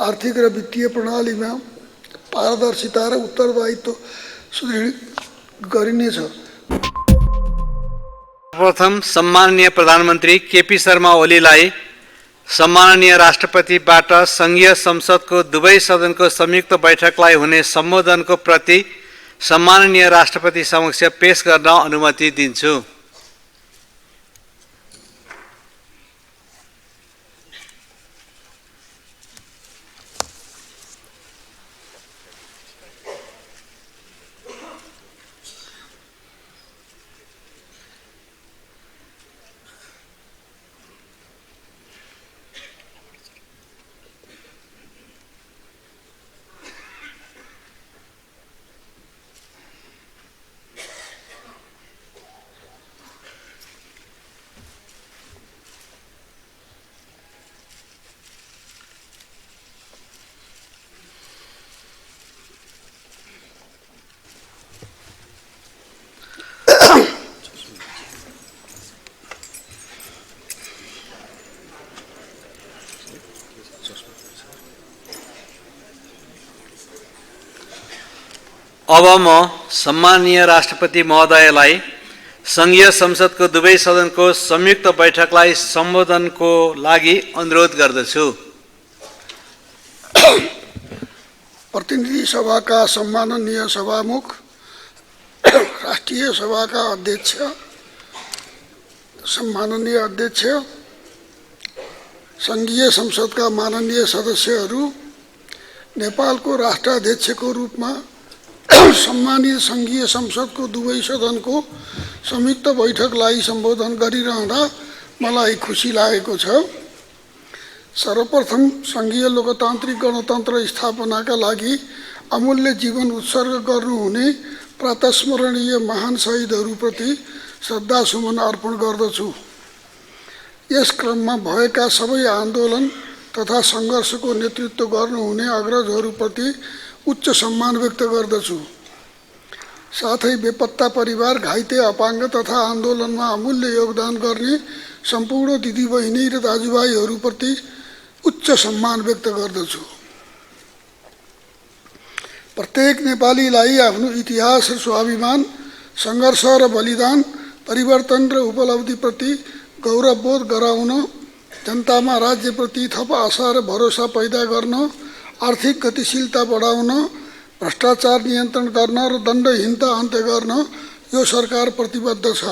आर्थिक र वित्तीय प्रणालीमा पारदर्शिता र उत्तरदायित्व सुदृढ गरिनेछ। प्रथम सम्माननीय प्रधानमन्त्री केपी शर्मा ओलीलाई सम्माननीय राष्ट्रपतिबाट संघीय संसदको दुवै सदनको संयुक्त बैठकलाई हुने सम्बोधनको प्रति सम्माननीय राष्ट्रपति समक्ष पेश गर्न अनुमति दिन्छु। अब म सम्माननीय राष्ट्रपति महोदयलाई संघीय संसदको दुवै सदनको संयुक्त बैठकलाई सम्बोधनको लागि अनुरोध गर्दछु। प्रतिनिधि सभाका सम्माननीय सभामुख, राष्ट्रिय सभाका अध्यक्ष, सम्माननीय अध्यक्ष, संघीय संसदका माननीय सदस्यहरू, नेपालको राष्ट्राध्यक्षको रूपमा सम्मानित संघीय संसदको दुवै सदनको संयुक्त बैठकलाई सम्बोधन गरिरहँदा मलाई खुसी लागेको छ। सर्वप्रथम संघीय लोकतान्त्रिक गणतन्त्र स्थापनाका लागि अमूल्य जीवन उत्सर्ग गर्नुहुने प्रातस्मरणीय महान शहीदहरूप्रति श्रद्धासुमन अर्पण गर्दछु। यस क्रममा भएका सबै आन्दोलन तथा सङ्घर्षको नेतृत्व गर्नुहुने अग्रजहरूप्रति उच्च सम्मान व्यक्त गर्दछु। साथै बेपत्ता परिवार, घाइते, अपाङ्ग तथा आन्दोलनमा अमूल्य योगदान गर्ने सम्पूर्ण दिदीबहिनी र दाजुभाइहरूप्रति उच्च सम्मान व्यक्त गर्दछु। प्रत्येक नेपालीलाई आफ्नो इतिहास र स्वाभिमान, सङ्घर्ष र बलिदान, परिवर्तन र उपलब्धिप्रति गौरवबोध गराउन, जनतामा राज्यप्रति थप आशा र भरोसा पैदा गर्न, आर्थिक गतिशीलता बढाउन, भ्रष्टाचार नियन्त्रण गर्न र दण्डहीनता अन्त्य गर्न यो सरकार प्रतिबद्ध छ।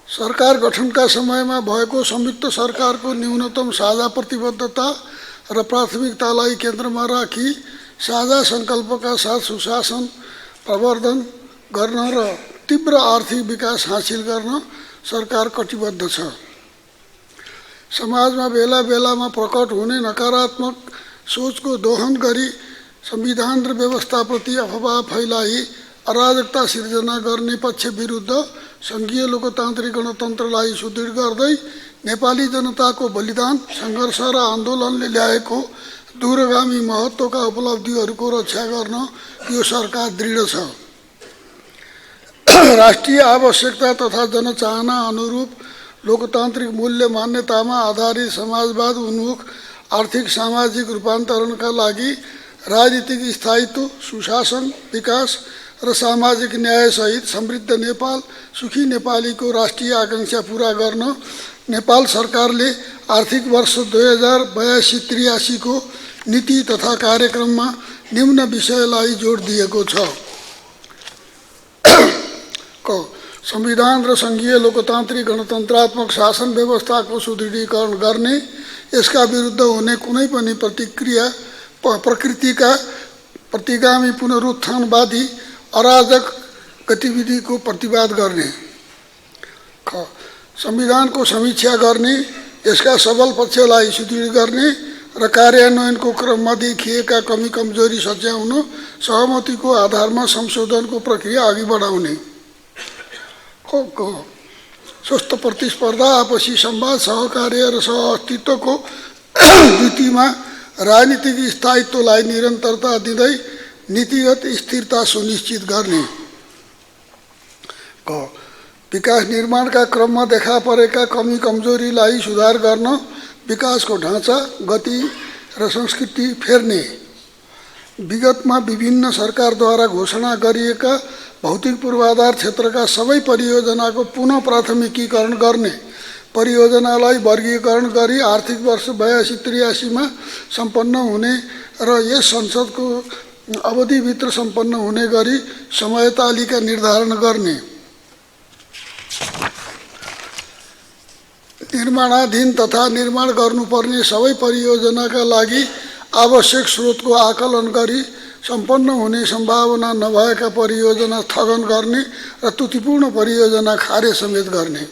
सरकार गठनका समयमा भएको संयुक्त सरकारको न्यूनतम साझा प्रतिबद्धता र प्राथमिकतालाई केन्द्रमा राखी साझा सङ्कल्पका साथ सुशासन प्रवर्धन गर्न र तीव्र आर्थिक विकास हासिल गर्न सरकार कटिबद्ध छ। समाजमा बेला बेलामा प्रकट हुने नकारात्मक सोचको दोहन गरी संविधान र व्यवस्थाप्रति अफवाह फैलाई अराजकता सिर्जना गर्ने पक्ष विरुद्ध संघीय लोकतान्त्रिक गणतन्त्रलाई सुदृढ गर्दै नेपाली जनताको बलिदान, सङ्घर्ष र आन्दोलनले ल्याएको दूरगामी महत्त्वका उपलब्धिहरूको रक्षा गर्न यो सरकार दृढ छ। राष्ट्रिय आवश्यकता तथा जनचाहना अनुरूप लोकतान्त्रिक मूल्य मान्यतामा आधारित समाजवाद उन्मुख आर्थिक सामाजिक रूपान्तरणका लागि राजनीतिक स्थायित्व, सुशासन, विकास र सामाजिक न्यायसहित समृद्ध नेपाल, सुखी नेपालीको राष्ट्रिय आकांक्षा पूरा गर्न नेपाल सरकारले आर्थिक वर्ष 2082-83 को नीति तथा कार्यक्रममा निम्न विषयलाई जोड दिएको छ। संविधान र संघीय लोकतान्त्रिक गणतन्त्रात्मक शासन व्यवस्थाको सुदृढीकरण गर्ने, यसका विरुद्ध हुने कुनै पनि प्रकृतिका प्रतिगामी पुनरुत्थानवादी अराजक गतिविधिको प्रतिवाद गर्ने, संविधानको समीक्षा गर्ने, यसका सबल पक्षलाई सुदृढ गर्ने र कार्यान्वयनको क्रममा देखिएका कमी कमजोरी सच्याउन सहमतिको आधारमा संशोधनको प्रक्रिया अघि बढाउने, स्वस्थ प्रतिस्पर्धा, आपसी संवाद, सहकार्य र सहअस्तित्वको नीतिमा राजनीतिक स्थायित्वलाई निरन्तरता दिँदै नीतिगत स्थिरता सुनिश्चित गर्ने, विकास निर्माणका क्रममा देखा परेका कमी कमजोरीलाई सुधार गर्न विकासको ढाँचा, गति र संस्कृति फेर्ने, विगतमा विभिन्न सरकारद्वारा घोषणा गरिएका भौतिक पूर्वाधार क्षेत्रका सबै परियोजनाको पुनः प्राथमिकीकरण गर्ने, परियोजनालाई वर्गीकरण गरी आर्थिक वर्ष 82-83 मा सम्पन्न हुने र यस संसदको अवधिभित्र सम्पन्न हुने गरी समयतालिका निर्धारण गर्ने, निर्माणाधीन तथा निर्माण गर्नुपर्ने सबै परियोजनाका लागि आवश्यक स्रोतको आकलन गरी सम्पन्न हुने सम्भावना नभएका परियोजना स्थगन गर्ने र त्रुटिपूर्ण परियोजना खारेज समेत गर्ने,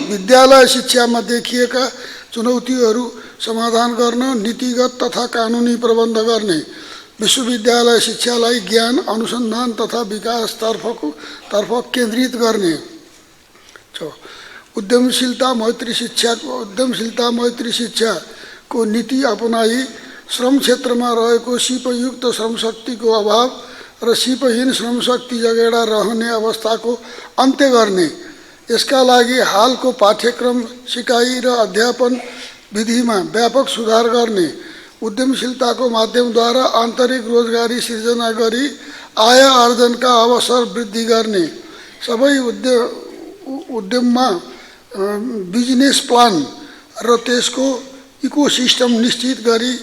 विद्यालय शिक्षामा देखिएका चुनौतीहरू समाधान गर्न नीतिगत तथा कानुनी प्रबन्ध गर्ने, विश्वविद्यालय शिक्षालाई ज्ञान अनुसन्धान तथा विकासतर्फ केन्द्रित गर्ने, उद्यमशीलता मैत्री शिक्षाको नीति अपनाई श्रम क्षेत्रमा रहेको सिपयुक्त श्रमशक्तिको अभाव र सिपहीन श्रमशक्ति जगेडा रहने अवस्थाको अन्त्य गर्ने, यसका लागि हालको पाठ्यक्रम, सिकाइ र अध्यापन विधिमा व्यापक सुधार गर्ने, उद्यमशीलताको माध्यमद्वारा आन्तरिक रोजगारी सिर्जना गरी आय आर्जनका अवसर वृद्धि गर्ने, सबै उद्यममा बिजनेस प्लान र त्यसको इकोसिस्टम निश्चित गरी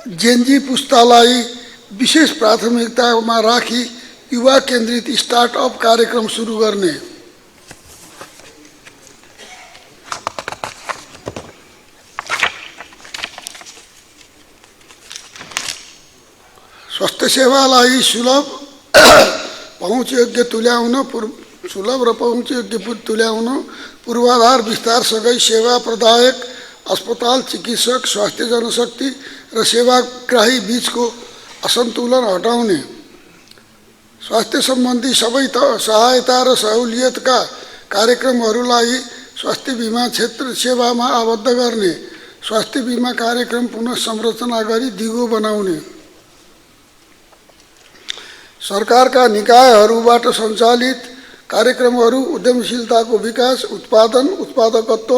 जेनजी पुस्तालाई विशेष प्राथमिकतामा राखी युवा केन्द्रित स्टार्टअप कार्यक्रम सुरु गर्ने, स्वास्थ्य सेवालाई सुलभ र पहुँचयोग्य तुल्याउन पूर्वाधार विस्तारसँगै सेवा प्रदायक, अस्पताल, चिकित्सक, स्वास्थ्य जनशक्ति र सेवाग्राही बीचको असन्तुलन हटाउने, स्वास्थ्य सम्बन्धी सबै सहायता र सहुलियतका कार्यक्रमहरूलाई स्वास्थ्य बिमा क्षेत्र सेवामा आबद्ध गर्ने, स्वास्थ्य बिमा कार्यक्रम पुनः संरचना गरी दिगो बनाउने, सरकारका निकायहरूबाट सञ्चालित कार्यक्रमहरू उद्यमशीलताको विकास, उत्पादन, उत्पादकत्व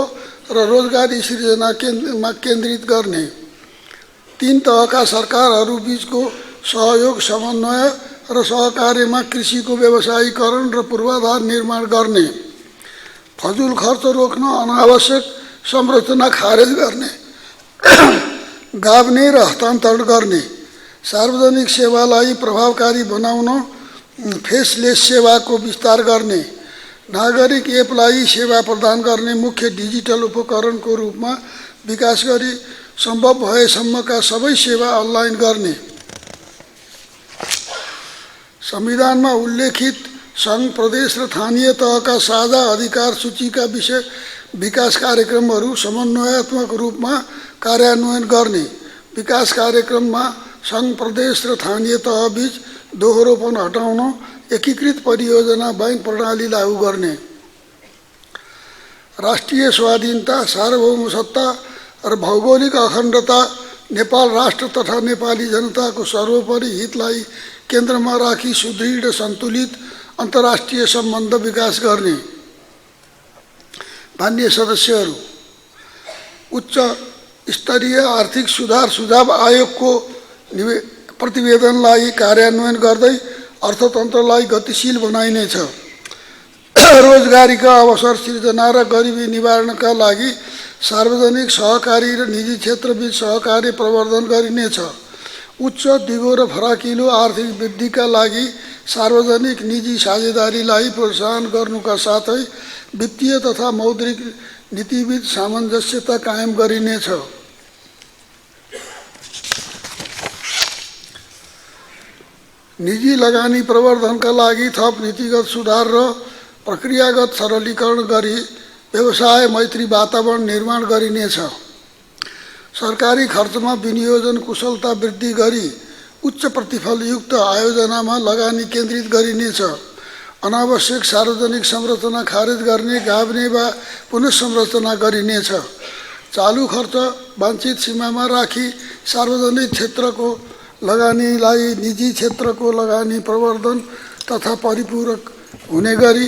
र रोजगारी सिर्जनामा केन्द्रित गर्ने, तीन तहका सरकारहरू बीचको सहयोग, समन्वय र सहकार्यमा कृषिको व्यवसायीकरण र पूर्वाधार निर्माण गर्ने, फजुल खर्च रोक्न अनावश्यक संरचना खारेज गर्ने, गाभ्ने र हस्तान्तरण गर्ने, सार्वजनिक सेवालाई प्रभावकारी बनाउन फेसलेस सेवाको विस्तार गर्ने, नागरिक एपलाई सेवा प्रदान गर्ने मुख्य डिजिटल उपकरणको रूपमा विकास गरी सम्भव भएसम्मका सबै सेवा अनलाइन गर्ने, संविधानमा उल्लेखित सङ्घ, प्रदेश र स्थानीय तहका साझा अधिकार सूचीका विषय विकास कार्यक्रमहरू समन्वयात्मक रूपमा कार्यान्वयन गर्ने, विकास कार्यक्रममा सङ्घ, प्रदेश र स्थानीय तहबीच दोहोरोपन हटाउन एकीकृत परियोजना बैंक प्रणाली लागू गर्ने, राष्ट्रिय स्वाधीनता, सार्वभौमसत्ता र भौगोलिक अखण्डता, नेपाल राष्ट्र तथा नेपाली जनताको सर्वोपरि हितलाई केन्द्रमा राखी सुदृढ सन्तुलित अन्तर्राष्ट्रिय सम्बन्ध विकास गर्ने। माननीय सदस्यहरू, उच्च स्तरीय आर्थिक सुधार सुझाव आयोगको प्रतिवेदनलाई कार्यान्वयन गर्दै अर्थतन्त्रलाई गतिशील बनाइनेछ, रोजगारीका अवसर सिर्जना र गरिबी निवारणका लागि सार्वजनिक, सहकारी र निजी क्षेत्रबीच सहकार्य प्रवर्धन गरिनेछ, उच्च, दिगो र फराकिलो आर्थिक वृद्धिका लागि सार्वजनिक निजी साझेदारीलाई प्रोत्साहन गर्नुका साथै वित्तीय तथा मौद्रिक नीतिबीच सामञ्जस्यता कायम गरिनेछ, निजी लगानी प्रवर्धनका लागि थप नीतिगत सुधार र प्रक्रियागत सरलीकरण गरी व्यवसाय मैत्री वातावरण निर्माण गरिनेछ, सरकारी खर्चमा विनियोजन कुशलता वृद्धि गरी उच्च प्रतिफलयुक्त आयोजनामा लगानी केन्द्रित गरिनेछ, अनावश्यक सार्वजनिक संरचना खारेज गर्ने, गाभ्ने वा पुनः संरचना गरिनेछ, चालु खर्च वाञ्छित सीमामा राखी सार्वजनिक क्षेत्रको लगानीलाई निजी क्षेत्रको लगानी प्रवर्धन तथा परिपूरक हुने गरी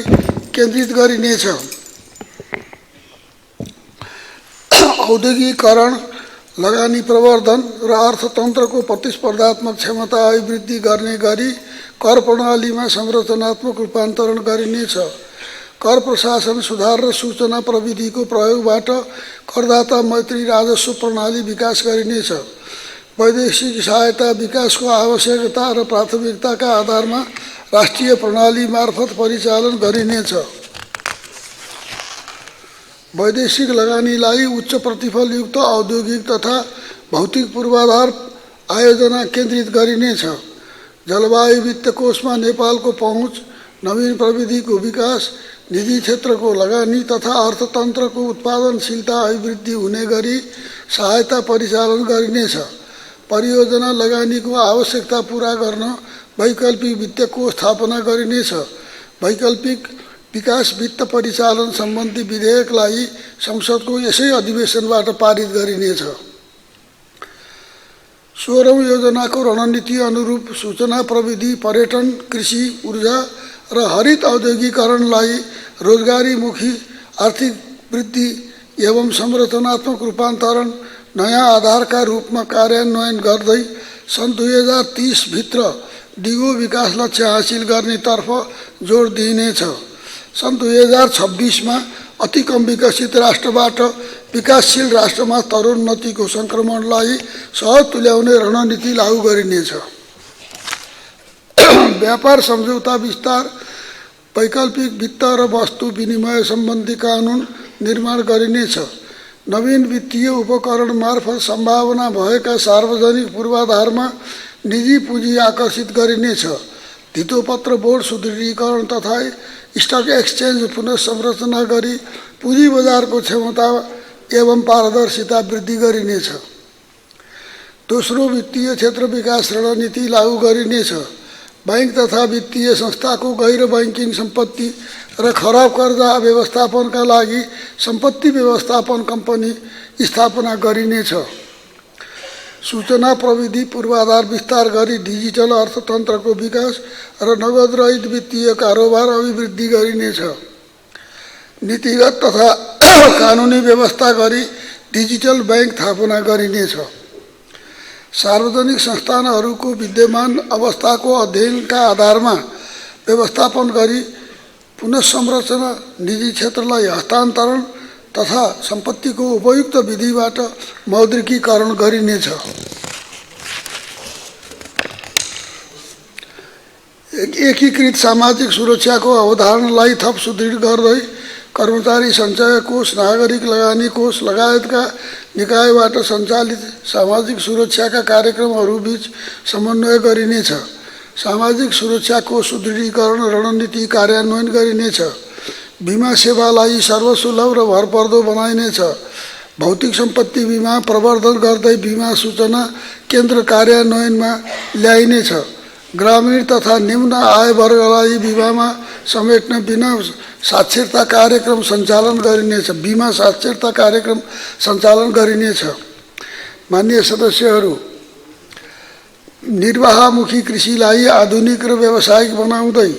केन्द्रित गरिनेछ। औद्योगिकीकरण, लगानी प्रवर्धन र अर्थतन्त्रको प्रतिस्पर्धात्मक क्षमता अभिवृद्धि गर्ने गरी कर प्रणालीमा संरचनात्मक रूपान्तरण गरिनेछ। कर प्रशासन सुधार र सूचना प्रविधिको प्रयोगबाट करदाता मैत्री राजस्व प्रणाली विकास गरिनेछ। वैदेशिक सहायता विकासको आवश्यकता र प्राथमिकताका आधारमा राष्ट्रिय प्रणाली मार्फत परिचालन गरिनेछ। वैदेशिक लगानीलाई उच्च प्रतिफलयुक्त औद्योगिक तथा भौतिक पूर्वाधार आयोजना केन्द्रित गरिनेछ। जलवायु वित्त कोषमा नेपालको पहुँच, नवीन प्रविधिको विकास, निजी क्षेत्रको लगानी तथा अर्थतन्त्रको उत्पादनशीलता अभिवृद्धि हुने गरी सहायता परिचालन गरिनेछ। परियोजना लगानीको आवश्यकता पूरा गर्न वैकल्पिक वित्त कोष स्थापना गरिनेछ। वैकल्पिक विकास वित्त परिचालन सम्बन्धी विधेयकलाई संसदको यसै अधिवेशनबाट पारित गरिनेछ। 16औं योजनाको रणनीति अनुरूप सूचना प्रविधि, पर्यटन, कृषि, ऊर्जा र हरित औद्योगिकरणलाई रोजगारीमुखी आर्थिक वृद्धि एवं संरचनात्मक रूपान्तरण नयाँ आधारका रूपमा कार्यान्वयन गर्दै सन् 2030 भित्र दिगो विकास लक्ष्य हासिल गर्नेतर्फ जोड दिइनेछ। सन् 2026 मा अति कम विकसित राष्ट्रबाट विकासशील राष्ट्रमा तरोन्नतिको सङ्क्रमणलाई सहज तुल्याउने रणनीति लागू गरिनेछ। व्यापार सम्झौता विस्तार, वैकल्पिक वित्त र वस्तु विनिमय सम्बन्धी कानुन निर्माण गरिनेछ। नवीन वित्तीय उपकरण मार्फत सम्भावना भएका सार्वजनिक पूर्वाधारमा निजी पुँजी आकर्षित गरिनेछ। धितोपत्र बोर्ड सुदृढीकरण तथा स्टक एक्सचेन्ज पुनः संरचना गरी पुँजी बजारको क्षमता एवं पारदर्शिता वृद्धि गरिनेछ। दोस्रो, वित्तीय क्षेत्र विकास रणनीति लागू गरिनेछ। बैंक तथा वित्तीय संस्थाको गैर बैंकिङ सम्पत्ति र खराब कर्जा व्यवस्थापनका लागि सम्पत्ति व्यवस्थापन कम्पनी स्थापना गरिनेछ। सूचना प्रविधि पूर्वाधार विस्तार गरी डिजिटल अर्थतन्त्रको विकास र नगद रहित वित्तीय कारोबार अभिवृद्धि गरिनेछ। नीतिगत तथा कानुनी व्यवस्था गरी डिजिटल बैंक स्थापना गरिनेछ। सार्वजनिक संस्थानहरूको विद्यमान अवस्थाको अध्ययनका आधारमा व्यवस्थापन गरी पुनः संरचना, निजी क्षेत्रलाई हस्तान्तरण तथा सम्पत्तिको उपयुक्त विधिबाट मौद्रिकीकरण गरिनेछ। एकीकृत सामाजिक सुरक्षाको अवधारणालाई थप सुदृढ गर्दै कर्मचारी सञ्चय कोष, नागरिक लगानी कोष लगायतका निकायबाट सञ्चालित सामाजिक सुरक्षाका कार्यक्रमहरूबीच समन्वय गरिनेछ। सामाजिक सुरक्षाको सुदृढीकरण रणनीति कार्यान्वयन गरिनेछ। बिमा सेवालाई सर्वसुलभ र भरपर्दो बनाइनेछ। भौतिक सम्पत्ति बिमा प्रवर्धन गर्दै बिमा सूचना केन्द्र कार्यान्वयनमा ल्याइनेछ। ग्रामीण तथा निम्न आय वर्गलाई बिमामा समेट्न बिना साक्षरता कार्यक्रम सञ्चालन गरिनेछ। बिमा साक्षरता कार्यक्रम सञ्चालन गरिनेछ। माननीय सदस्यहरू, निर्वाहमुखी कृषिलाई आधुनिक र व्यावसायिक बनाउँदै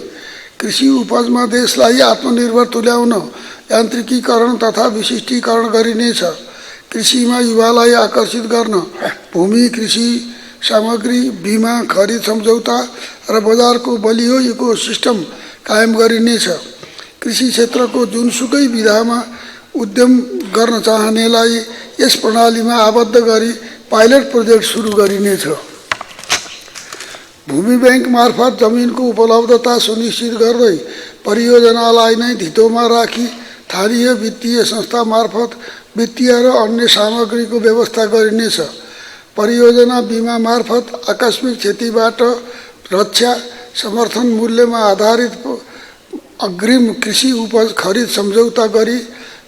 कृषि उपजमा देशलाई आत्मनिर्भर तुल्याउन यान्त्रिकीकरण तथा विशिष्टीकरण गरिनेछ। कृषिमा युवालाई आकर्षित गर्न भूमि, कृषि सामग्री, बिमा, खरिद सम्झौता र बजारको बलियो इकोसिस्टम कायम गरिनेछ। कृषि क्षेत्रको जुनसुकै विधामा उद्यम गर्न चाहनेलाई यस प्रणालीमा आबद्ध गरी पाइलट प्रोजेक्ट सुरु गरिनेछ। भूमि बैंक मार्फत जमिनको उपलब्धता सुनिश्चित गर्दै परियोजनालाई नै धितोमा राखी स्थानीय वित्तीय संस्था मार्फत वित्तीय र अन्य सामग्रीको व्यवस्था गरिनेछ। परियोजना बिमा मार्फत आकस्मिक क्षतिबाट रक्षा, समर्थन मूल्यमा आधारित अग्रिम कृषि उपज खरिद सम्झौता गरी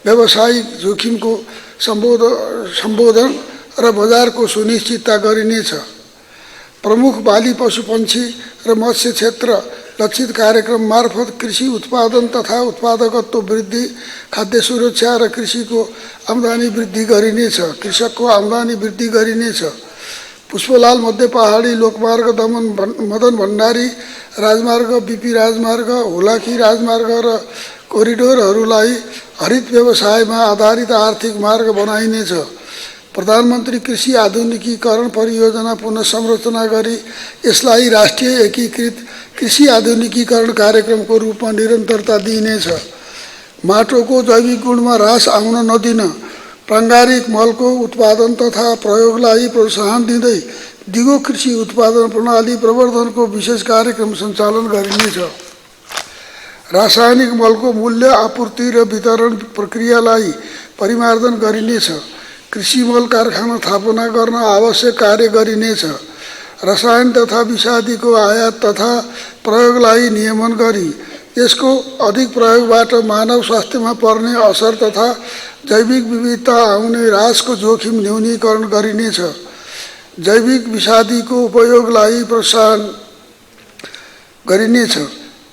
व्यावसायिक जोखिमको सम्बोधन र बजारको सुनिश्चितता गरिनेछ। प्रमुख बाली पशुपक्षी र मत्स्य क्षेत्र लक्षित कार्यक्रम मार्फत कृषि उत्पादन तथा उत्पादकत्व वृद्धि, खाद्य सुरक्षा र कृषिको आम्दानी वृद्धि गरिनेछ। कृषकको आम्दानी वृद्धि गरिनेछ। पुष्पलाल मध्य पहाडी लोकमार्ग मदन भण्डारी राजमार्ग, बीपी राजमार्ग, हुलाकी राजमार्ग र कोरिडोरहरूलाई हरित व्यवसायमा आधारित आर्थिक मार्ग बनाइनेछ। प्रधानमन्त्री कृषि आधुनिकीकरण परियोजना पुनः संरचना गरी यसलाई राष्ट्रिय एकीकृत कृषि आधुनिकीकरण कार्यक्रमको रूपमा निरन्तरता दिइनेछ। माटोको जैविक गुणमा ह्रास आउन नदिन प्राङ्गारिक मलको उत्पादन तथा प्रयोगलाई प्रोत्साहन दिँदै दिगो कृषि उत्पादन प्रणाली प्रवर्धनको विशेष कार्यक्रम सञ्चालन गरिनेछ। रासायनिक मलको मूल्य, आपूर्ति र वितरण प्रक्रियालाई परिमार्जन गरिनेछ। कृषि मल कारखाना स्थापना गर्न आवश्यक कार्य गरिनेछ। रसायन तथा विषादीको आयात तथा प्रयोगलाई नियमन गरी यसको अधिक प्रयोगबाट मानव स्वास्थ्यमा पर्ने असर तथा जैविक विविधता आउने ह्रासको जोखिम न्यूनीकरण गरिनेछ। जैविक विषादीको उपयोगलाई प्रोत्साहन गरिनेछ।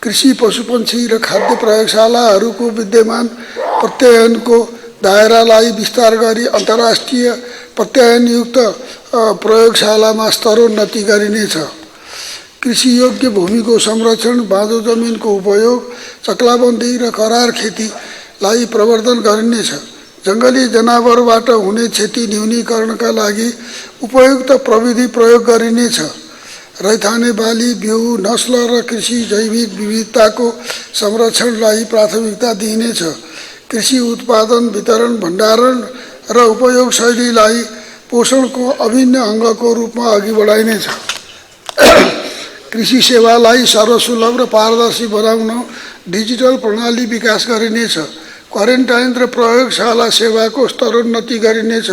कृषि, पशुपक्षी र खाद्य प्रयोगशालाहरूको विद्यमान प्रत्यायनको दायरालाई विस्तार गरी अन्तर्राष्ट्रिय प्रत्यायनयुक्त प्रयोगशालामा स्तरोन्नति गरिनेछ। कृषियोग्य भूमिको संरक्षण, बाँझो जमिनको उपयोग, चक्लाबन्दी र करार खेतीलाई प्रवर्धन गरिनेछ। जङ्गली जनावरबाट हुने क्षति न्यूनीकरणका लागि उपयुक्त प्रविधि प्रयोग गरिनेछ। रैथाने बाली, बिउ, नस्ल र कृषि जैविक विविधताको संरक्षणलाई प्राथमिकता दिइनेछ। कृषि उत्पादन, वितरण, भण्डारण र उपयोग शैलीलाई पोषणको अभिन्न अङ्गको रूपमा अघि बढाइनेछ। कृषि सेवालाई सर्वसुलभ र पारदर्शी बनाउन डिजिटल प्रणाली विकास गरिनेछ। क्वारेन्टाइन र प्रयोगशाला सेवाको स्तरोन्नति गरिनेछ।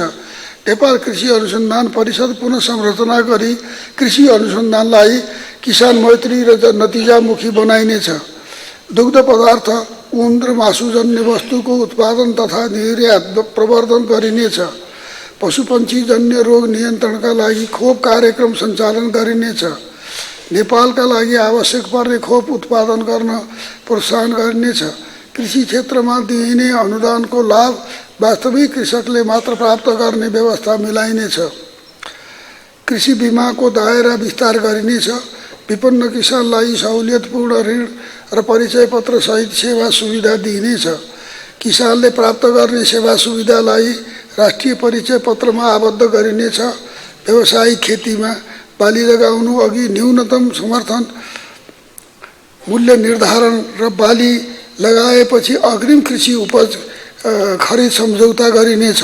नेपाल कृषि अनुसन्धान परिषद पुनः संरचना गरी कृषि अनुसन्धानलाई किसान मैत्री र नतिजामुखी बनाइनेछ। दुग्ध पदार्थ, ऊन र मासुजन्य वस्तुको उत्पादन तथा निर्यात प्रवर्धन गरिनेछ। पशुपक्षीजन्य रोग नियन्त्रणका लागि खोप कार्यक्रम सञ्चालन गरिनेछ। नेपालका लागि आवश्यक पर्ने खोप उत्पादन गर्न प्रोत्साहन गरिनेछ। कृषि क्षेत्रमा दिइने अनुदानको लाभ वास्तविक कृषकले मात्र प्राप्त गर्ने व्यवस्था मिलाइनेछ। कृषि बीमाको दायरा विस्तार गरिनेछ। विपन्न किसानलाई सहुलियतपूर्ण ऋण र परिचय पत्र सहित सेवा सुविधा दिइनेछ। किसानले प्राप्त गर्ने सेवा सुविधालाई राष्ट्रिय परिचय पत्रमा आबद्ध गरिनेछ। व्यावसायिक खेतीमा बाली लगाउनु अघि न्यूनतम समर्थन मूल्य निर्धारण र बाली लगाएपछि अग्रिम कृषि उपज खरिद सम्झौता गरिनेछ।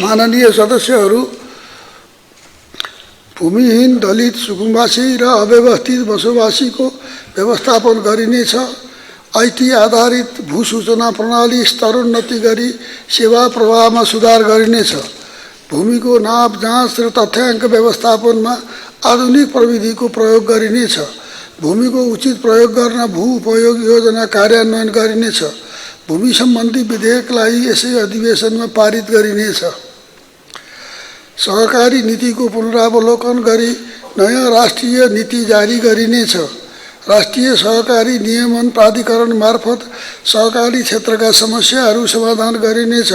माननीय सदस्यहरू, भूमिहीन, दलित, सुकुम्बासी र अव्यवस्थित बसोबासीको व्यवस्थापन गरिनेछ। आइटी आधारित भूसूचना प्रणाली स्तरोन्नति गरी सेवा प्रवाहमा सुधार गरिनेछ। भूमिको नाप, जाँच र तथ्याङ्क व्यवस्थापनमा आधुनिक प्रविधिको प्रयोग गरिनेछ। भूमिको उचित प्रयोग गर्न भू उपयोग योजना कार्यान्वयन गरिनेछ। भूमि सम्बन्धी विधेयकलाई यसै अधिवेशनमा पारित गरिनेछ। सहकारी नीतिको पुनरावलोकन गरी नयाँ राष्ट्रिय नीति जारी गरिनेछ। राष्ट्रिय सहकारी नियमन प्राधिकरण मार्फत सहकारी क्षेत्रका समस्याहरू समाधान गरिनेछ।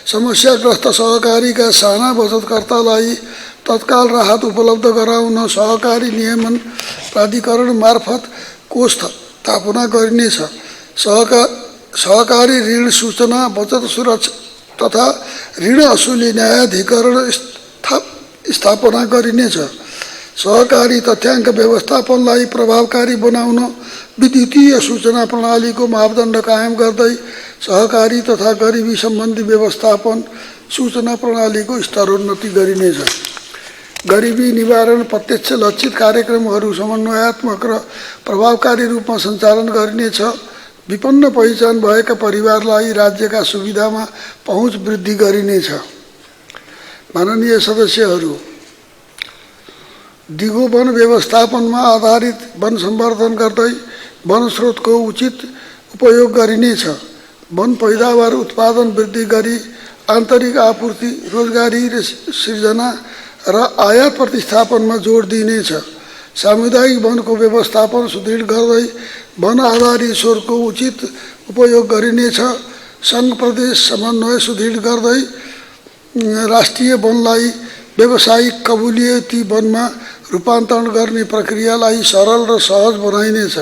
समस्याग्रस्त सहकारीका साना बचतकर्तालाई तत्काल राहत उपलब्ध गराउन सहकारी नियमन प्राधिकरण मार्फत कोष स्थापना गरिनेछ। सहकारी ऋण सूचना, बचत सुरक्षा तथा ऋण असुली न्यायाधिकरण स्थापना गरिनेछ। सहकारी तथ्याङ्क व्यवस्थापनलाई प्रभावकारी बनाउन विद्युतीय सूचना प्रणालीको मापदण्ड कायम गर्दै सहकारी तथा गरिबी सम्बन्धी व्यवस्थापन सूचना प्रणालीको स्तरोन्नति गरिनेछ। गरिबी निवारण प्रत्यक्ष लक्षित कार्यक्रमहरू समन्वयात्मक र प्रभावकारी रूपमा सञ्चालन गरिनेछ। विपन्न पहिचान भएका परिवारलाई राज्यका सुविधामा पहुँच वृद्धि गरिनेछ। माननीय सदस्यहरू, दिगो वन व्यवस्थापनमा आधारित वन सम्वर्धन गर्दै वन स्रोतको उचित उपयोग गरिनेछ। वन पैदावार उत्पादन वृद्धि गरी आन्तरिक आपूर्ति, रोजगारी र सिर्जना र आयात प्रतिस्थापनमा जोड दिइनेछ। सामुदायिक वनको व्यवस्थापन सुदृढ गर्दै वन आधारित स्रोतको उचित उपयोग गरिनेछ। सङ्घ प्रदेश समन्वय सुदृढ गर्दै राष्ट्रिय वनलाई व्यावसायिक कबुलियती वनमा रूपान्तरण गर्ने प्रक्रियालाई सरल र सहज बनाइनेछ।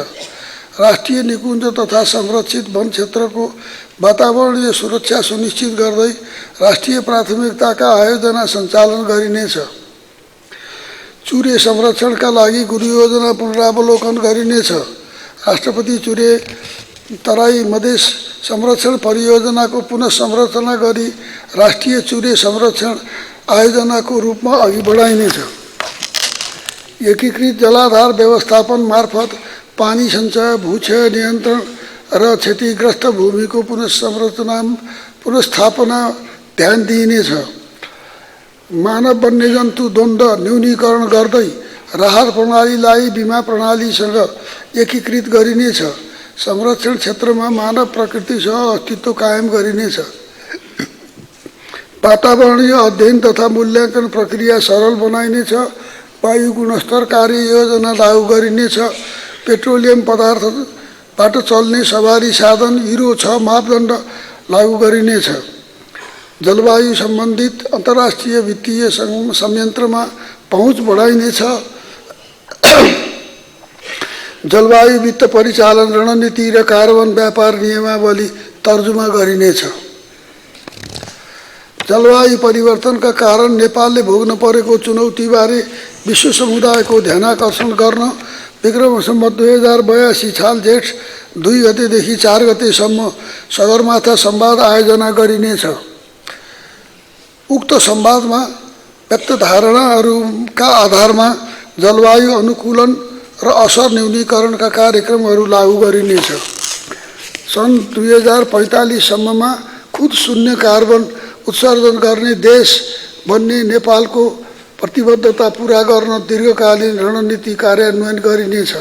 राष्ट्रिय निकुञ्ज तथा संरक्षित वन क्षेत्रको वातावरणीय सुरक्षा सुनिश्चित गर्दै राष्ट्रिय प्राथमिकताका आयोजना सञ्चालन गरिनेछ। चुरे संरक्षणका लागि गुरुयोजना पुनरावलोकन गरिनेछ। राष्ट्रपति चुरे तराई मधेस संरक्षण परियोजनाको पुनः संरचना गरी राष्ट्रिय चुरे संरक्षण आयोजनाको रूपमा अघि बढाइनेछ। एकीकृत जलाधार व्यवस्थापन मार्फत पानी सञ्चय, भूक्षय नियन्त्रण र क्षतिग्रस्त भूमिको पुनर्स्थापना ध्यान दिइनेछ। मानव वन्यजन्तु द्वन्द्व न्यूनीकरण गर्दै राहत प्रणालीलाई बीमा प्रणालीसँग एकीकृत गरिनेछ। संरक्षण क्षेत्रमा मानव प्रकृतिसँग अस्तित्व कायम गरिनेछ। वातावरणीय अध्ययन तथा मूल्याङ्कन प्रक्रिया सरल बनाइनेछ। वायु गुणस्तर कार्य योजना लागू गरिनेछ। पेट्रोलियम पदार्थबाट चल्ने सवारी साधन युरो 6 मापदण्ड लागू गरिनेछ। जलवायु सम्बन्धित अन्तर्राष्ट्रिय वित्तीय संयन्त्रमा पहुँच बढाइनेछ। जलवायु वित्त परिचालन रणनीति र कार्बन व्यापार नियमावली तर्जुमा गरिनेछ। जलवायु परिवर्तनका कारण नेपालले भोग्न परेको चुनौतीबारे विश्व समुदायको ध्यानाकर्षण गर्न विक्रम सम्वत 2082 साल जेठ 2 गतेदेखि 4 गतेसम्म सगरमाथा संवाद आयोजना गरिनेछ। उक्त संवादमा व्यक्त धारणाहरूका आधारमा जलवायु अनुकूलन र असर न्यूनीकरणका कार्यक्रमहरू लागू गरिनेछ। सन् 2045 सम्ममा खुद शून्य कार्बन उत्सर्जन गर्ने देश बन्ने नेपालको प्रतिबद्धता पूरा गर्न दीर्घकालीन रणनीति कार्यान्वयन गरिनेछ।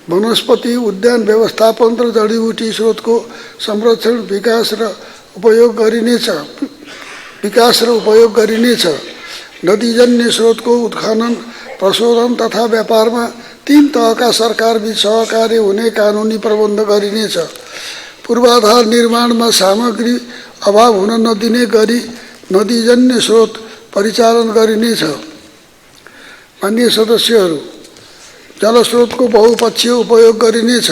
वनस्पति उद्यान व्यवस्थापन र जडीबुटी स्रोतको संरक्षण विकास र उपयोग गरिनेछ। नदीजन्य स्रोतको उत्खनन, प्रशोधन तथा व्यापारमा 3 तहका सरकारबीच सहकार्य हुने कानुनी प्रबन्ध गरिनेछ। पूर्वाधार निर्माणमा सामग्री अभाव हुन नदिने गरी नदीजन्य स्रोत परिचालन गरिनेछ। माननीय सदस्यहरू, जलस्रोतको बहुपक्षीय उपयोग गरिनेछ।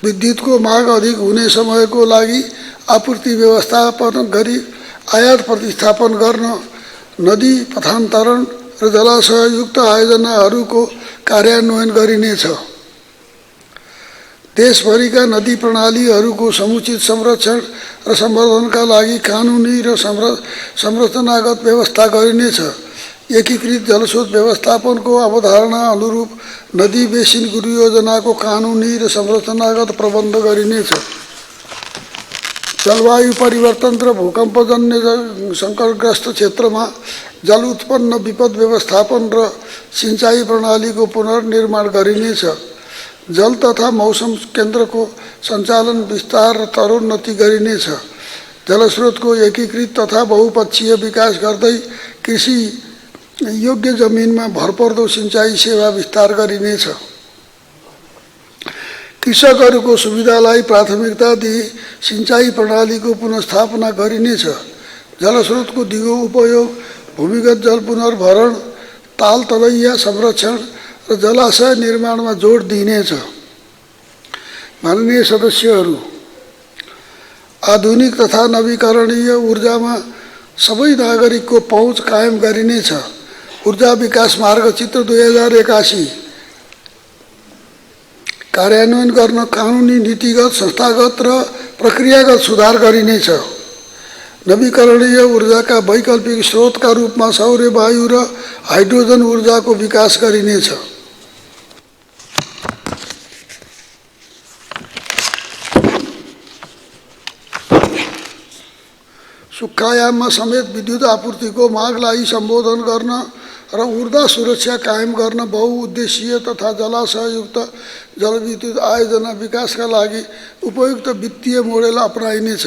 विद्युतको माग अधिक हुने समयको लागि आपूर्ति व्यवस्थापन गरी आयात प्रतिस्थापन गर्न, नदी पथान्तरण र जलाशययुक्त आयोजनाहरूको कार्यान्वयन गरिनेछ। देशभरिका नदी प्रणालीहरूको समुचित संरक्षण र सम्वर्धनका लागि कानुनी र संरचनागत व्यवस्था गरिनेछ। एकीकृत जलस्रोत व्यवस्थापनको अवधारणा अनुरूप नदी बेसिन गुरुयोजनाको कानुनी र संरचनागत प्रबन्ध गरिनेछ। जलवायु परिवर्तन र भूकम्पजन्य सङ्कटग्रस्त क्षेत्रमा जल उत्पन्न विपद व्यवस्थापन र सिँचाइ प्रणालीको पुनर्निर्माण गरिनेछ। जल तथा मौसम केन्द्रको सञ्चालन विस्तार र तरोन्नति गरिनेछ। जलस्रोतको एकीकृत तथा बहुपक्षीय विकास गर्दै कृषि योग्य जमिनमा भरपर्दो सिँचाइ सेवा विस्तार गरिनेछ। कृषकहरूको सुविधालाई प्राथमिकता दिई सिँचाइ प्रणालीको पुनर्स्थापना गरिनेछ। जलस्रोतको दिगो उपयोग, भूमिगत जल पुनर्भरण, ताल तलैया संरक्षण र जलाशय निर्माणमा जोड दिइनेछ। माननीय सदस्यहरू, आधुनिक तथा नवीकरणीय ऊर्जामा सबै नागरिकको पहुँच कायम गरिनेछ। ऊर्जा विकास मार्गचित्र 2081 कार्यान्वयन गर्न कानुनी, नीतिगत, संस्थागत र प्रक्रियागत सुधार गरिनेछ। नवीकरणीय ऊर्जाका वैकल्पिक स्रोतका रूपमा सौर्य, वायु र हाइड्रोजन ऊर्जाको विकास गरिनेछ। सुक्खायाममा समेत विद्युत आपूर्तिको मागलाई सम्बोधन गर्न र ऊर्जा सुरक्षा कायम गर्न बहुउद्देशीय तथा जलाशययुक्त जलविद्युत आयोजना विकासका लागि उपयुक्त वित्तीय मोडेल अपनाइनेछ।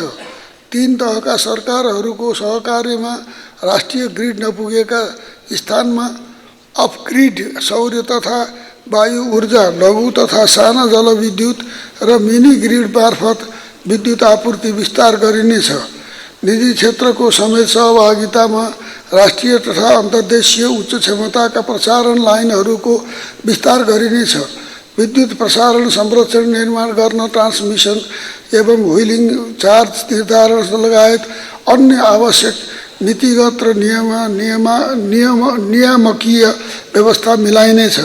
3 तहका सरकारहरूको सहकार्यमा राष्ट्रिय ग्रिड नपुगेका स्थानमा अफ-ग्रिड सौर्य तथा वायु ऊर्जा, लघु तथा साना जलविद्युत र मिनी ग्रिड मार्फत विद्युत आपूर्ति विस्तार गरिनेछ। निजी क्षेत्रको समेत सहभागितामा राष्ट्रिय तथा अन्तर्देशीय उच्च क्षमताका प्रसारण लाइनहरूको विस्तार गरिनेछ। विद्युत प्रसारण संरक्षण निर्माण गर्न ट्रान्समिसन एवं व्हीलिङ चार्ज निर्धारण लगायत अन्य आवश्यक नीतिगत र नियामकीय व्यवस्था मिलाइनेछ।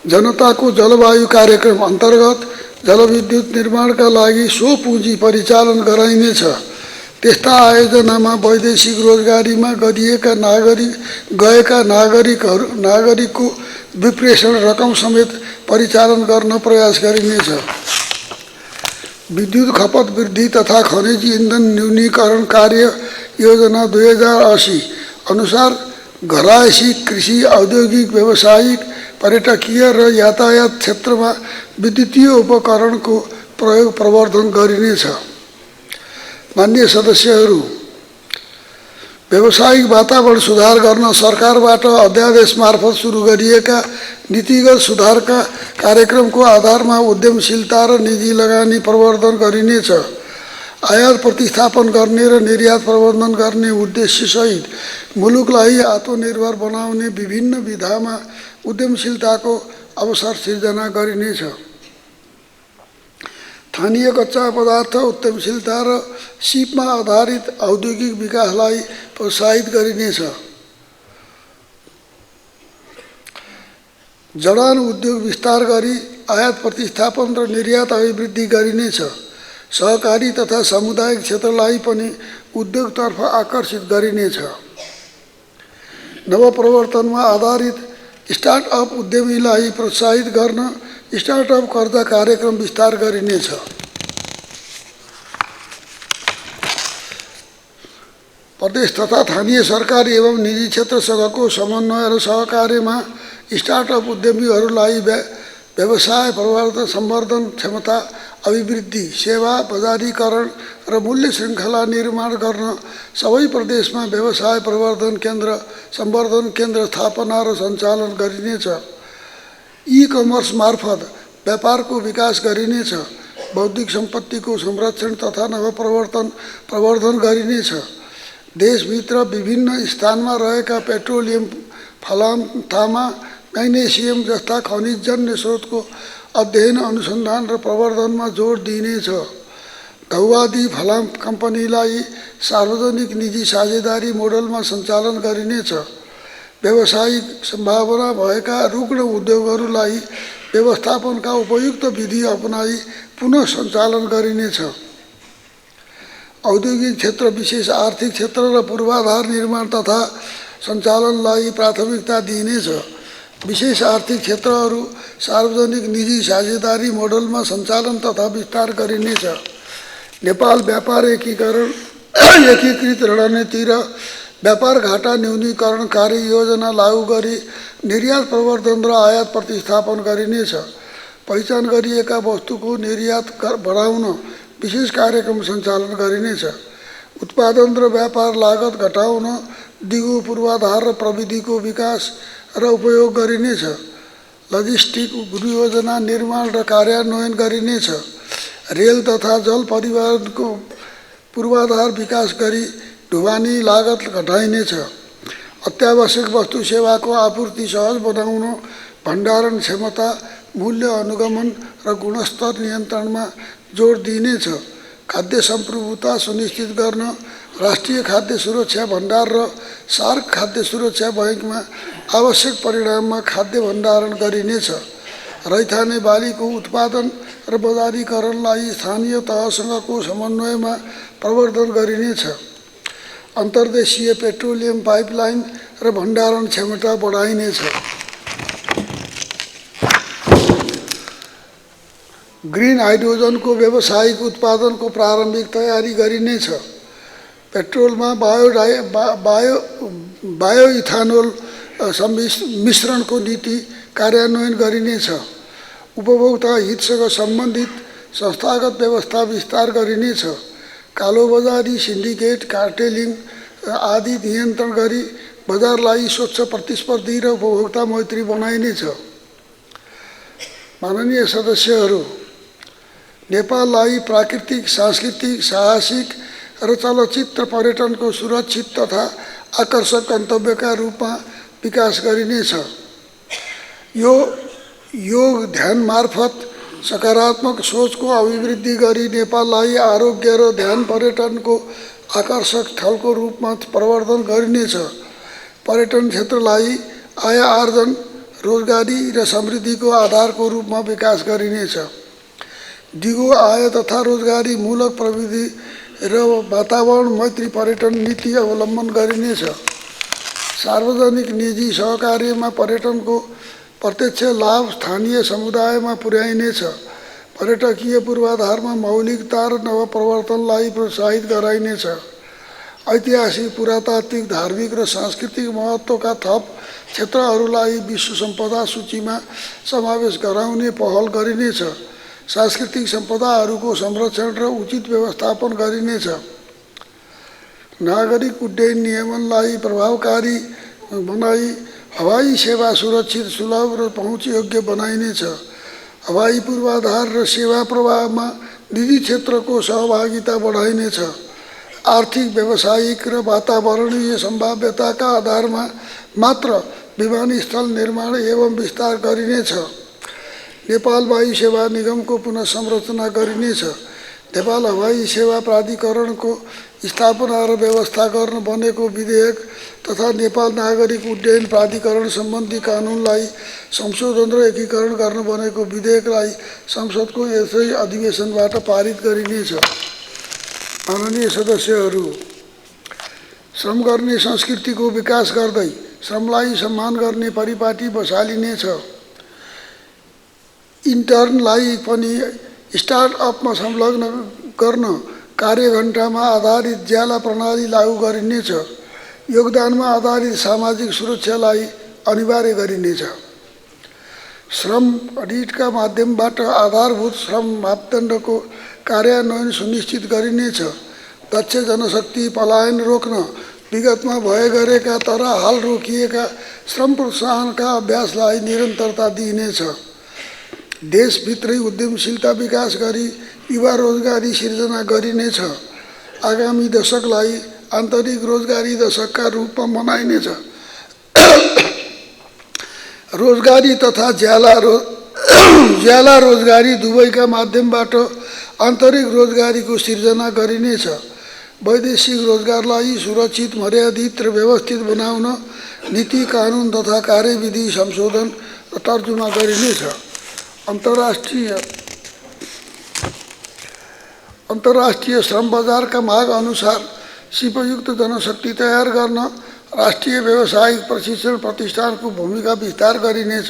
जनताको जलवायु कार्यक्रम अन्तर्गत जलविद्युत निर्माणका लागि सो पुँजी परिचालन गराइनेछ। त्यस्ता आयोजनामा वैदेशिक रोजगारीमा गएका नागरिकको विप्रेषण रकम समेत परिचालन गर्न प्रयास गरिनेछ। विद्युत खपत वृद्धि तथा खनिज इन्धन न्यूनीकरण कार्य योजना 2080 अनुसार घरायसी, कृषि, औद्योगिक, व्यावसायिक, पर्यटकीय र यातायात क्षेत्रमा विद्युतीय उपकरणको प्रयोग प्रवर्धन गरिनेछ। माननीय सदस्यहरू, व्यावसायिक वातावरण सुधार गर्न सरकारबाट अध्यादेश मार्फत सुरु गरिएका नीतिगत सुधारका कार्यक्रमको आधारमा उद्यमशीलता र निजी लगानी प्रवर्धन गरिनेछ। आयात प्रतिस्थापन गर्ने र निर्यात प्रबन्धन गर्ने उद्देश्यसहित मुलुकलाई आत्मनिर्भर बनाउने विभिन्न विधामा उद्यमशीलताको अवसर सिर्जना गरिनेछ। स्थानीय कच्चा पदार्थ उद्यमशीलता र सिपमा आधारित औद्योगिक विकासलाई प्रोत्साहित गरिनेछ। जडान उद्योग विस्तार गरी आयात प्रतिस्थापन र निर्यात अभिवृद्धि गरिनेछ। सहकारी तथा सामुदायिक क्षेत्रलाई पनि उद्योगतर्फ आकर्षित गरिनेछ। नवप्रवर्तनमा आधारित स्टार्टअप उद्यमीलाई प्रोत्साहित गर्न स्टार्टअप कर्जा कार्यक्रम विस्तार गरिनेछ। प्रदेश तथा स्थानीय सरकार एवं निजी क्षेत्रसँगको समन्वय र सहकार्यमा स्टार्टअप उद्यमीहरूलाई व्यवसाय प्रवर्धन, सम्वर्धन, क्षमता अभिवृद्धि, सेवा बजारीकरण र मूल्य श्रृङ्खला निर्माण गर्न सबै प्रदेशमा व्यवसाय प्रवर्धन केन्द्र, सम्वर्धन केन्द्र स्थापना र सञ्चालन गरिनेछ। ई-कमर्स मार्फत व्यापारको विकास गरिनेछ। बौद्धिक सम्पत्तिको संरक्षण तथा प्रवर्धन गरिनेछ। देशभित्र विभिन्न स्थानमा रहेका पेट्रोलियम, फलाम, तामा, म्याग्नेसियम जस्ता खनिजजन्य स्रोतको अध्ययन, अनुसन्धान र प्रवर्धनमा जोड दिइनेछ। धौवादी फलाम कम्पनीलाई सार्वजनिक निजी साझेदारी मोडलमा सञ्चालन गरिनेछ। व्यावसायिक सम्भावना भएका रुग्ण उद्योगहरूलाई व्यवस्थापनका उपयुक्त विधि अपनाई पुनः सञ्चालन गरिनेछ। औद्योगिक क्षेत्र, विशेष आर्थिक क्षेत्र र पूर्वाधार निर्माण तथा सञ्चालनलाई प्राथमिकता दिइनेछ। विशेष आर्थिक क्षेत्रहरू सार्वजनिक निजी साझेदारी मोडलमा सञ्चालन तथा विस्तार गरिनेछ। नेपाल व्यापार एकीकृत रणनीति र व्यापार घाटा न्यूनीकरण कार्य योजना लागू गरी निर्यात प्रवर्धन र आयात प्रतिस्थापन गरिनेछ। पहिचान गरिएका वस्तुको निर्यात बढाउन विशेष कार्यक्रम सञ्चालन गरिनेछ। उत्पादन र व्यापार लागत घटाउन दिगो पूर्वाधार र प्रविधिको विकास र उपयोग गरिनेछ। लजिस्टिक योजना निर्माण र कार्यान्वयन गरिनेछ। रेल तथा जल परिवहनको पूर्वाधार विकास गरी ढुवानी लागत घटाइनेछ। अत्यावश्यक वस्तु सेवाको आपूर्ति सहज बनाउन भण्डारण क्षमता, मूल्य अनुगमन र गुणस्तर नियन्त्रणमा जोड दिइनेछ। खाद्य सम्प्रभुता सुनिश्चित गर्न राष्ट्रिय खाद्य सुरक्षा भण्डार र सार्क खाद्य सुरक्षा बैंकमा आवश्यक परिणाममा खाद्य भण्डारण गरिनेछ। रैथाने बालीको उत्पादन र बजारीकरणलाई स्थानीय तहसँगको समन्वयमा प्रवर्धन गरिनेछ। अन्तर्देशीय पेट्रोलियम पाइपलाइन र भण्डारण क्षमता बढाइनेछ। ग्रीन हाइड्रोजनको व्यावसायिक उत्पादनको प्रारम्भिक तयारी गरिनेछ। पेट्रोलमा बायोइथानोल मिश्रणको नीति कार्यान्वयन गरिनेछ। उपभोक्ता हितसँग सम्बन्धित संस्थागत व्यवस्था विस्तार गरिनेछ। कालोबजारी, सिन्डिकेट, कार्टेलिङ आदि नियन्त्रण गरी बजारलाई स्वच्छ, प्रतिस्पर्धी र उपभोक्ता मैत्री बनाइनेछ। माननीय सदस्यहरू, नेपाललाई प्राकृतिक, सांस्कृतिक, साहसिक र चलचित्र पर्यटनको सुरक्षित तथा आकर्षक गन्तव्यका रूपमा विकास गरिनेछ। यो योग ध्यान मार्फत सकारात्मक सोचको अभिवृद्धि गरी नेपाललाई आरोग्य र ध्यान पर्यटनको आकर्षक स्थलको रूपमा प्रवर्धन गरिनेछ। पर्यटन क्षेत्रलाई आय आर्जन, रोजगारी र समृद्धिको आधारको रूपमा विकास गरिनेछ। दिगो आय तथा रोजगारी मूलक प्रविधि र वातावरण मैत्री पर्यटन नीति अवलम्बन गरिनेछ। सार्वजनिक निजी सहकार्यमा पर्यटनको प्रत्यक्ष लाभ स्थानीय समुदायमा पुर्याइनेछ। पर्यटकीय पूर्वाधारमा मौलिकता र नवप्रवर्तनलाई प्रोत्साहित गराइनेछ। ऐतिहासिक, पुरातात्विक, धार्मिक र सांस्कृतिक महत्त्वका थप क्षेत्रहरूलाई विश्व सम्पदा सूचीमा समावेश गराउने पहल गरिनेछ। सांस्कृतिक सम्पदाहरूको संरक्षण र उचित व्यवस्थापन गरिनेछ। नागरिक उड्डयन नियमनलाई प्रभावकारी बनाई हवाई सेवा सुरक्षित, सुलभ र पहुँचयोग्य बनाइनेछ। हवाई पूर्वाधार र सेवा प्रवाहमा निजी क्षेत्रको सहभागिता बढाइनेछ। आर्थिक, व्यावसायिक र वातावरणीय सम्भाव्यताका आधारमा मात्र विमानस्थल निर्माण एवं विस्तार गरिनेछ। नेपाल वायु सेवा निगमको पुनः संरचना गरिनेछ। नेपाल हवाई सेवा प्राधिकरणको स्थापना र व्यवस्था गर्न बनेको विधेयक तथा नेपाल नागरिक उड्डयन प्राधिकरण सम्बन्धी कानुनलाई संशोधन र एकीकरण गर्न बनेको विधेयकलाई संसदको यसै अधिवेशनबाट पारित गरिनेछ। माननीय सदस्यहरू, श्रम गर्ने संस्कृतिको विकास गर्दै श्रमलाई सम्मान गर्ने परिपाटी बसालिनेछ। इन्टर्नलाई पनि स्टार्टअपमा संलग्न गर्न कार्यघण्टामा आधारित ज्याला प्रणाली लागू गरिनेछ। योगदानमा आधारित सामाजिक सुरक्षालाई अनिवार्य गरिनेछ। श्रम अडिटका माध्यमबाट आधारभूत श्रम मापदण्डको कार्यान्वयन सुनिश्चित गरिनेछ। दक्ष जनशक्ति पलायन रोक्न विगतमा भए गरेका तर हाल रोकिएका श्रम प्रोत्साहनका अभ्यासलाई निरन्तरता दिइनेछ। देशभित्रै उद्यमशीलता विकास गरी युवा रोजगारी सिर्जना गरिनेछ। आगामी दशकलाई आन्तरिक रोजगारी दशकका रूपमा मनाइनेछ। रोजगारी तथा ज्याला रोजगारी दुवैका माध्यमबाट आन्तरिक रोजगारीको सिर्जना गरिनेछ। वैदेशिक रोजगारलाई सुरक्षित, मर्यादित र व्यवस्थित बनाउन नीति, कानुन तथा कार्यविधि संशोधन र तर्जुमा गरिनेछ। अन्तर्राष्ट्रिय श्रम बजारका माग अनुसार सिपयुक्त जनशक्ति तयार गर्न राष्ट्रिय व्यावसायिक प्रशिक्षण प्रतिष्ठानको भूमिका विस्तार गरिनेछ।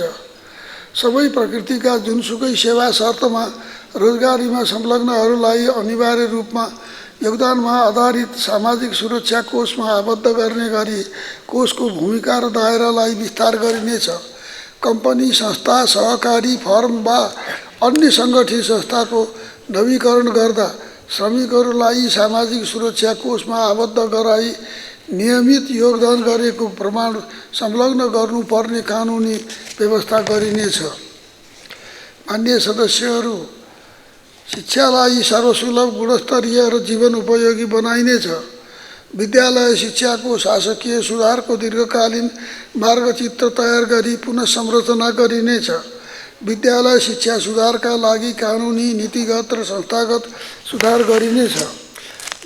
सबै प्रकृतिका जुनसुकै सेवा शर्तमा रोजगारीमा संलग्नहरूलाई अनिवार्य रूपमा योगदानमा आधारित सामाजिक सुरक्षा कोषमा आबद्ध गर्ने गरी कोषको भूमिका र दायरालाई विस्तार गरिनेछ। कम्पनी, संस्था, सहकारी फर्म वा अन्य सङ्गठित संस्थाको नवीकरण गर्दा श्रमिकहरूलाई सामाजिक सुरक्षा कोषमा आबद्ध गराई नियमित योगदान गरेको प्रमाण संलग्न गर्नुपर्ने कानुनी व्यवस्था गरिनेछ। माननीय सदस्यहरू, शिक्षालाई सर्वसुलभ, गुणस्तरीय र जीवन उपयोगी बनाइनेछ। विद्यालय शिक्षाको शासकीय सुधारको दीर्घकालीन मार्गचित्र तयार गरी पुनः संरचना गरिनेछ। विद्यालय शिक्षा सुधारका लागि कानुनी, नीतिगत र संस्थागत सुधार गरिनेछ।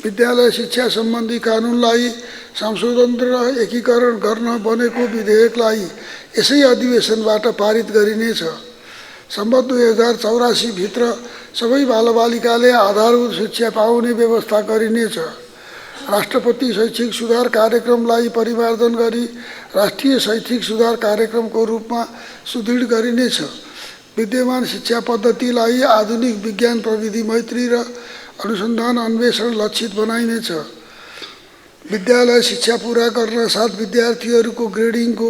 विद्यालय शिक्षा सम्बन्धी कानुनलाई संशोधन र एकीकरण गर्न बनेको विधेयकलाई यसै अधिवेशनबाट पारित गरिनेछ। सम्बन्ध 2084 भित्र सबै बालबालिकाले आधारभूत शिक्षा पाउने व्यवस्था गरिनेछ। राष्ट्रपति शैक्षिक सुधार कार्यक्रमलाई परिमार्जन गरी राष्ट्रिय शैक्षिक सुधार कार्यक्रमको रूपमा सुदृढ गरिनेछ। विद्यमान शिक्षा पद्धतिलाई आधुनिक विज्ञान, प्रविधि, मैत्री र अनुसन्धान अन्वेषण लक्षित बनाइनेछ। विद्यालय शिक्षा पूरा गर्न साथ विद्यार्थीहरूको ग्रेडिङको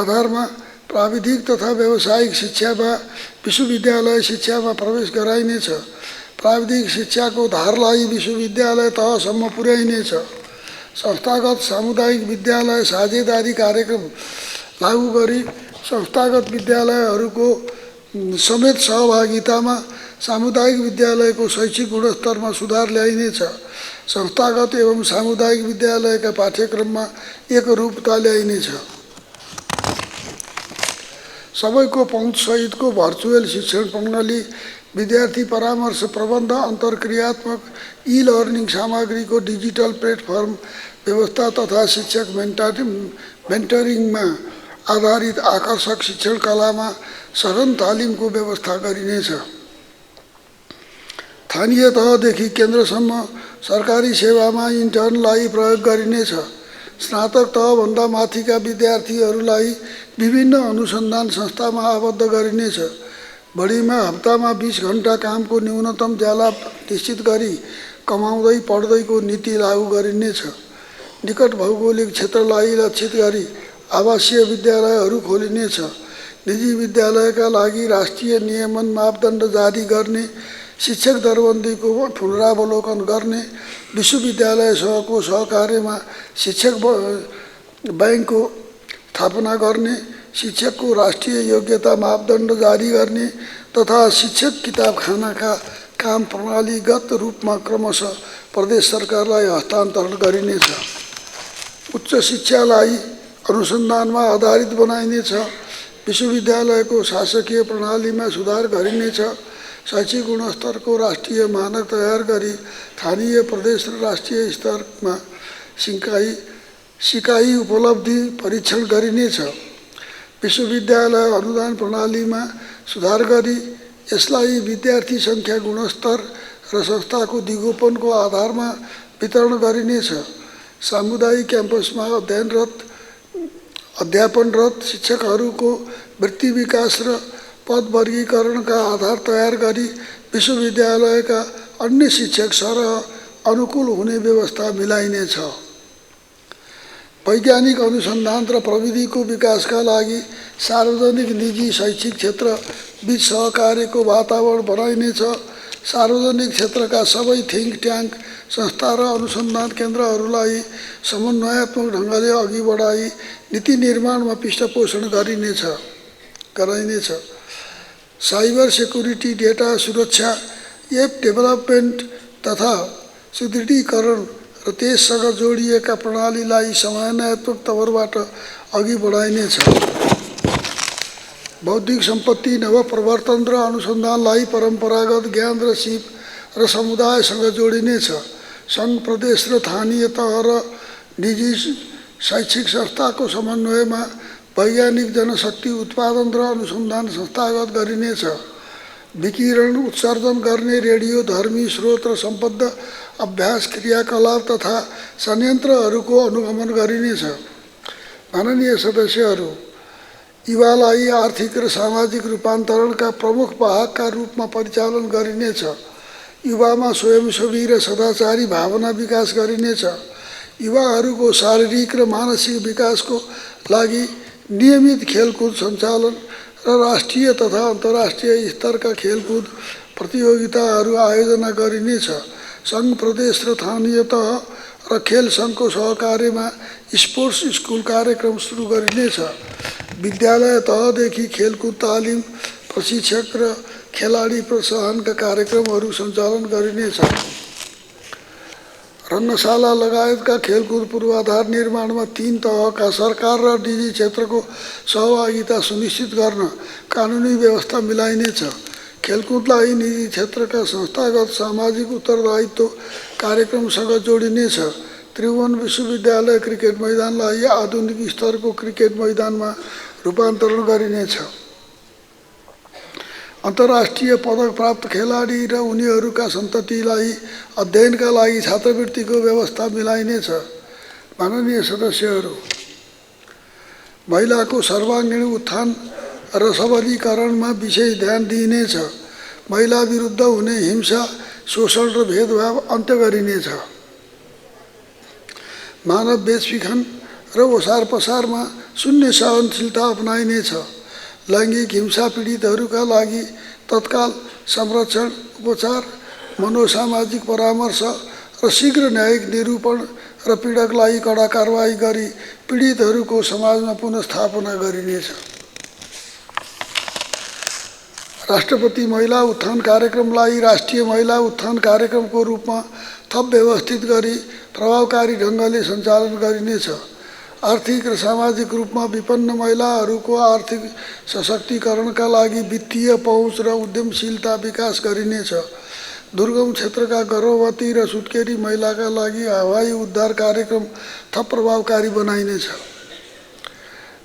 आधारमा प्राविधिक तथा व्यावसायिक शिक्षामा विश्वविद्यालय शिक्षामा प्रवेश गराइनेछ। प्राविधिक शिक्षाको धारलाई विश्वविद्यालय तहसम्म पुर्याइनेछ। संस्थागत सामुदायिक विद्यालय साझेदारी कार्यक्रम लागू गरी संस्थागत विद्यालयहरूको समेत सहभागितामा सामुदायिक विद्यालयको शैक्षिक गुणस्तरमा सुधार ल्याइनेछ। संस्थागत एवं सामुदायिक विद्यालयका पाठ्यक्रममा एकरूपता ल्याइनेछ। सबैको पहुँचसहितको भर्चुअल शिक्षण प्रणाली, विद्यार्थी परामर्श प्रबन्ध, अन्तर्क्रियात्मक ई-लर्निङ सामग्रीको डिजिटल प्लेटफर्म व्यवस्था तथा शिक्षक मेन्टरिङमा आधारित आकर्षक शिक्षण कलामा सघन तालिमको व्यवस्था गरिनेछ। स्थानीय तहदेखि केन्द्रसम्म सरकारी सेवामा इन्टर्नलाई प्रयोग गरिनेछ। स्नातक तहभन्दा माथिका विद्यार्थीहरूलाई विभिन्न अनुसन्धान संस्थामा आबद्ध गरिनेछ। बढीमा हप्तामा 20 घण्टा कामको न्यूनतम ज्याला निश्चित गरी कमाउँदै पढ्दैको नीति लागू गरिनेछ। निकट भौगोलिक क्षेत्रलाई लक्षित गरी आवासीय विद्यालयहरू खोलिनेछ। निजी विद्यालयका लागि राष्ट्रिय नियमन मापदण्ड जारी गर्ने, शिक्षक दरबन्दीको पुनरावलोकन गर्ने, विश्वविद्यालयसँगको सहकार्यमा शिक्षक बैंकको स्थापना गर्ने, शिक्षकको राष्ट्रिय योग्यता मापदण्ड जारी गर्ने तथा शिक्षक किताबखानाका काम प्रणालीगत रूपमा क्रमशः प्रदेश सरकारलाई हस्तान्तरण गरिनेछ। उच्च शिक्षालाई अनुसन्धानमा आधारित बनाइनेछ। विश्वविद्यालयको शासकीय प्रणालीमा सुधार गरिनेछ। शैक्षिक गुणस्तरको राष्ट्रिय मानक तयार गरी स्थानीय, प्रदेश र राष्ट्रिय स्तरमा सिकाइ उपलब्धि परीक्षण गरिनेछ। विश्वविद्यालय अनुदान प्रणालीमा सुधार गरी यसलाई विद्यार्थी सङ्ख्या, गुणस्तर र संस्थाको दिगोपनको आधारमा वितरण गरिनेछ। सामुदायिक क्याम्पसमा अध्यापनरत शिक्षकहरूको वृत्ति विकास र पद वर्गीकरणका आधार तयार गरी विश्वविद्यालयका अन्य शिक्षक सरह अनुकूल हुने व्यवस्था मिलाइनेछ। वैज्ञानिक अनुसन्धान र प्रविधिको विकासका लागि सार्वजनिक निजी शैक्षिक क्षेत्र बीच सहकार्यको वातावरण बनाइनेछ। सार्वजनिक क्षेत्रका सबै थिङ्क ट्याङ्क, संस्था र अनुसन्धान केन्द्रहरूलाई समन्वयात्मक ढङ्गले अघि बढाई नीति निर्माणमा पृष्ठपोषण गराइनेछ। साइबर सेक्युरिटी, डेटा सुरक्षा, एप डेभलपमेन्ट तथा सुदृढीकरण र त्यससँग जोडिएका प्रणालीलाई समन्वयात्मक तवरबाट अघि बढाइनेछ। बौद्धिक सम्पत्ति, नवप्रवर्तन र अनुसन्धानलाई परम्परागत ज्ञान र सिप र समुदायसँग जोडिनेछ। सङ्घ, प्रदेश र स्थानीय तह र निजी शैक्षिक संस्थाको समन्वयमा वैज्ञानिक जनशक्ति उत्पादन र अनुसन्धान संस्थागत गरिनेछ। विकिरण उत्सर्जन गर्ने रेडियोधर्मी स्रोत र सम्बद्ध अभ्यास, क्रियाकलाप तथा संयन्त्रहरूको अनुगमन गरिनेछ। माननीय सदस्यहरू, युवालाई आर्थिक र सामाजिक रूपान्तरणका प्रमुख वाहकका रूपमा परिचालन गरिनेछ। युवामा स्वयंसेवी र सदाचारी भावना विकास गरिनेछ। युवाहरूको शारीरिक र मानसिक विकासको लागि नियमित खेलकुद सञ्चालन र राष्ट्रिय तथा अन्तर्राष्ट्रिय स्तरका खेलकुद प्रतियोगिताहरू आयोजना गरिनेछ। सङ्घ, प्रदेश र स्थानीय तह र खेल सङ्घको सहकार्यमा स्पोर्ट्स स्कुल कार्यक्रम सुरु गरिनेछ। विद्यालय तहदेखि खेलकुद तालिम, प्रशिक्षक र खेलाडी प्रोत्साहनका कार्यक्रमहरू सञ्चालन गरिनेछ। रङ्गशाला लगायतका खेलकुद पूर्वाधार निर्माणमा 3 तहका सरकार र निजी क्षेत्रको सहभागिता सुनिश्चित गर्न कानुनी व्यवस्था मिलाइनेछ। खेलकुदलाई निजी क्षेत्रका संस्थागत सामाजिक उत्तरदायित्व कार्यक्रमसँग जोडिनेछ। त्रिभुवन विश्वविद्यालय क्रिकेट मैदानलाई आधुनिक स्तरको क्रिकेट मैदानमा रूपान्तरण गरिनेछ। अन्तर्राष्ट्रिय पदक प्राप्त खेलाडी र उनीहरूका सन्ततिलाई अध्ययनका लागि छात्रवृत्तिको व्यवस्था मिलाइनेछ। माननीय सदस्यहरू, महिलाको सर्वाङ्गीण उत्थान र सबलीकरणमा विशेष ध्यान दिइनेछ। महिला विरुद्ध हुने हिंसा, शोषण र भेदभाव अन्त्य गरिनेछ। मानव बेचबिखन र ओसार पसारमा शून्य सहनशीलता अपनाइनेछ। लैङ्गिक हिंसा पीडितहरूका लागि तत्काल संरक्षण, उपचार, मनोसामाजिक परामर्श र शीघ्र न्यायिक निरूपण र पीडकलाई कडा कारबाही गरी पीडितहरूको समाजमा पुनर्स्थापना गरिनेछ। राष्ट्रपति महिला उत्थान कार्यक्रमलाई राष्ट्रिय महिला उत्थान कार्यक्रमको रूपमा थप व्यवस्थित गरी प्रभावकारी ढङ्गले सञ्चालन गरिनेछ। आर्थिक र सामाजिक रूपमा विपन्न महिलाहरूको आर्थिक सशक्तिकरणका लागि वित्तीय पहुँच र उद्यमशीलता विकास गरिनेछ। दुर्गम क्षेत्रका गर्भवती र सुत्केरी महिलाका लागि हवाई उद्धार कार्यक्रम थप प्रभावकारी बनाइनेछ।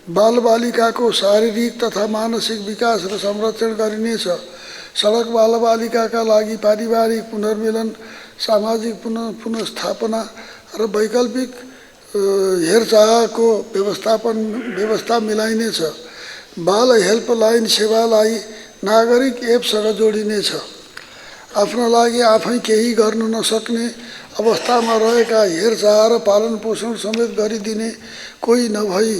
बालबालिकाको शारीरिक तथा मानसिक विकास र संरक्षण गरिनेछ। सडक बालबालिकाका लागि पारिवारिक पुनर्मिलन, सामाजिक पुनर्स्थापना र वैकल्पिक हेरचाहको व्यवस्था मिलाइनेछ। बाल हेल्पलाइन सेवालाई नागरिक एपसँग जोडिनेछ। आफ्ना लागि आफै केही गर्न नसक्ने अवस्थामा रहेका हेरचाह र पालनपोषण समेत गरिदिने, कोही नभई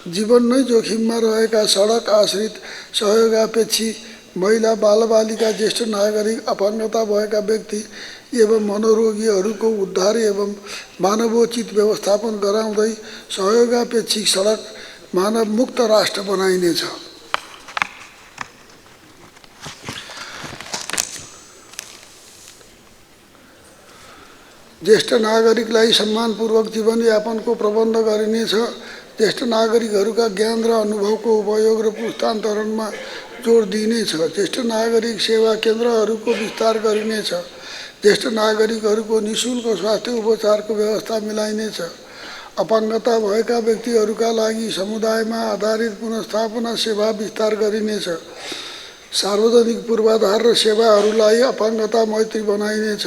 जीवन नै जोखिममा रहेका सडक आश्रित सहयोगापेक्षी महिला, बालबालिका, ज्येष्ठ नागरिक, अपाङ्गता भएका व्यक्ति एवं मनोरोगीहरूको उद्धार एवं मानवोचित व्यवस्थापन गराउँदै सहयोगापेक्षी सडक मानवमुक्त राष्ट्र बनाइनेछ। ज्येष्ठ नागरिकलाई सम्मानपूर्वक जीवनयापनको प्रबन्ध गरिनेछ। ज्येष्ठ नागरिकहरूका ज्ञान र अनुभवको उपयोग र पुस्तान्तरणमा जोड दिइनेछ। ज्येष्ठ नागरिक सेवा केन्द्रहरूको विस्तार गरिनेछ। ज्येष्ठ नागरिकहरूको निःशुल्क स्वास्थ्य उपचारको व्यवस्था मिलाइनेछ। अपाङ्गता भएका व्यक्तिहरूका लागि समुदायमा आधारित पुनर्स्थापना सेवा विस्तार गरिनेछ। सार्वजनिक पूर्वाधार र सेवाहरूलाई अपाङ्गता मैत्री बनाइनेछ।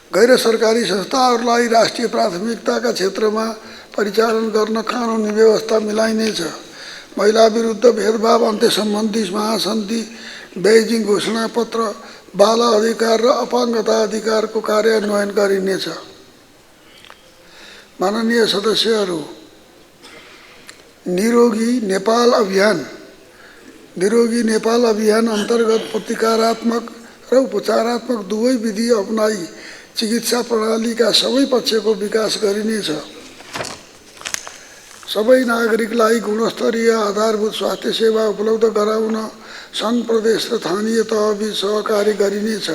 गैर सरकारी संस्थाहरूलाई राष्ट्रिय प्राथमिकताका क्षेत्रमा परिचालन गर्न कानुनी व्यवस्था मिलाइनेछ। महिला विरुद्ध भेदभाव अन्त्य सम्बन्धी महासन्धि, बेइजिङ घोषणापत्र, बाल अधिकार र अपाङ्गता अधिकारको कार्यान्वयन गरिनेछ। माननीय सदस्यहरू, निरोगी नेपाल अभियान अन्तर्गत प्रतिकारात्मक र उपचारात्मक दुवै विधि अपनाई चिकित्सा प्रणालीका सबै पक्षको विकास गरिनेछ। सबै नागरिकलाई गुणस्तरीय आधारभूत स्वास्थ्य सेवा उपलब्ध गराउन सङ्घ, प्रदेश र स्थानीय तहबीच सहकारी गरिनेछ।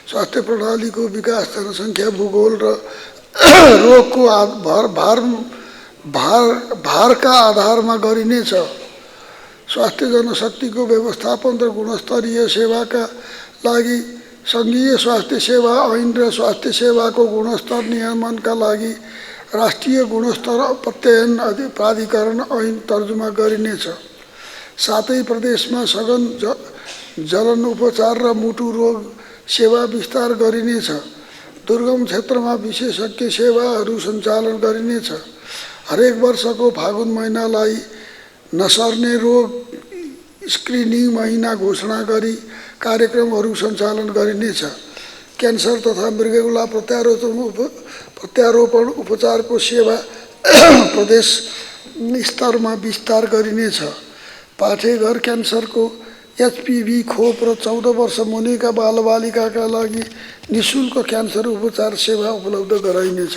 स्वास्थ्य प्रणालीको विकास जनसङ्ख्या, भूगोल र रोगको भारका आधारमा गरिनेछ। स्वास्थ्य जनशक्तिको व्यवस्थापन र गुणस्तरीय सेवाका लागि सङ्घीय स्वास्थ्य सेवा ऐन र स्वास्थ्य सेवाको गुणस्तर नियमनका लागि राष्ट्रिय गुणस्तर प्रत्ययन प्राधिकरण ऐन तर्जुमा गरिनेछ। सातै प्रदेशमा सघन जलन उपचार र मुटु रोग सेवा विस्तार गरिनेछ। दुर्गम क्षेत्रमा विशेषज्ञ सेवाहरू सञ्चालन गरिनेछ। हरेक वर्षको फागुन महिनालाई नसर्ने रोग स्क्रिनिङ महिना घोषणा गरी कार्यक्रमहरू सञ्चालन गरिनेछ। क्यान्सर तथा मृगौला प्रत्यारोपण उपचारको सेवा प्रदेश स्तरमा विस्तार गरिनेछ। पाठेघर क्यान्सरको एचपिभी खोप र 14 वर्ष मुनिका बालबालिकाका लागि निःशुल्क क्यान्सर उपचार सेवा उपलब्ध गराइनेछ।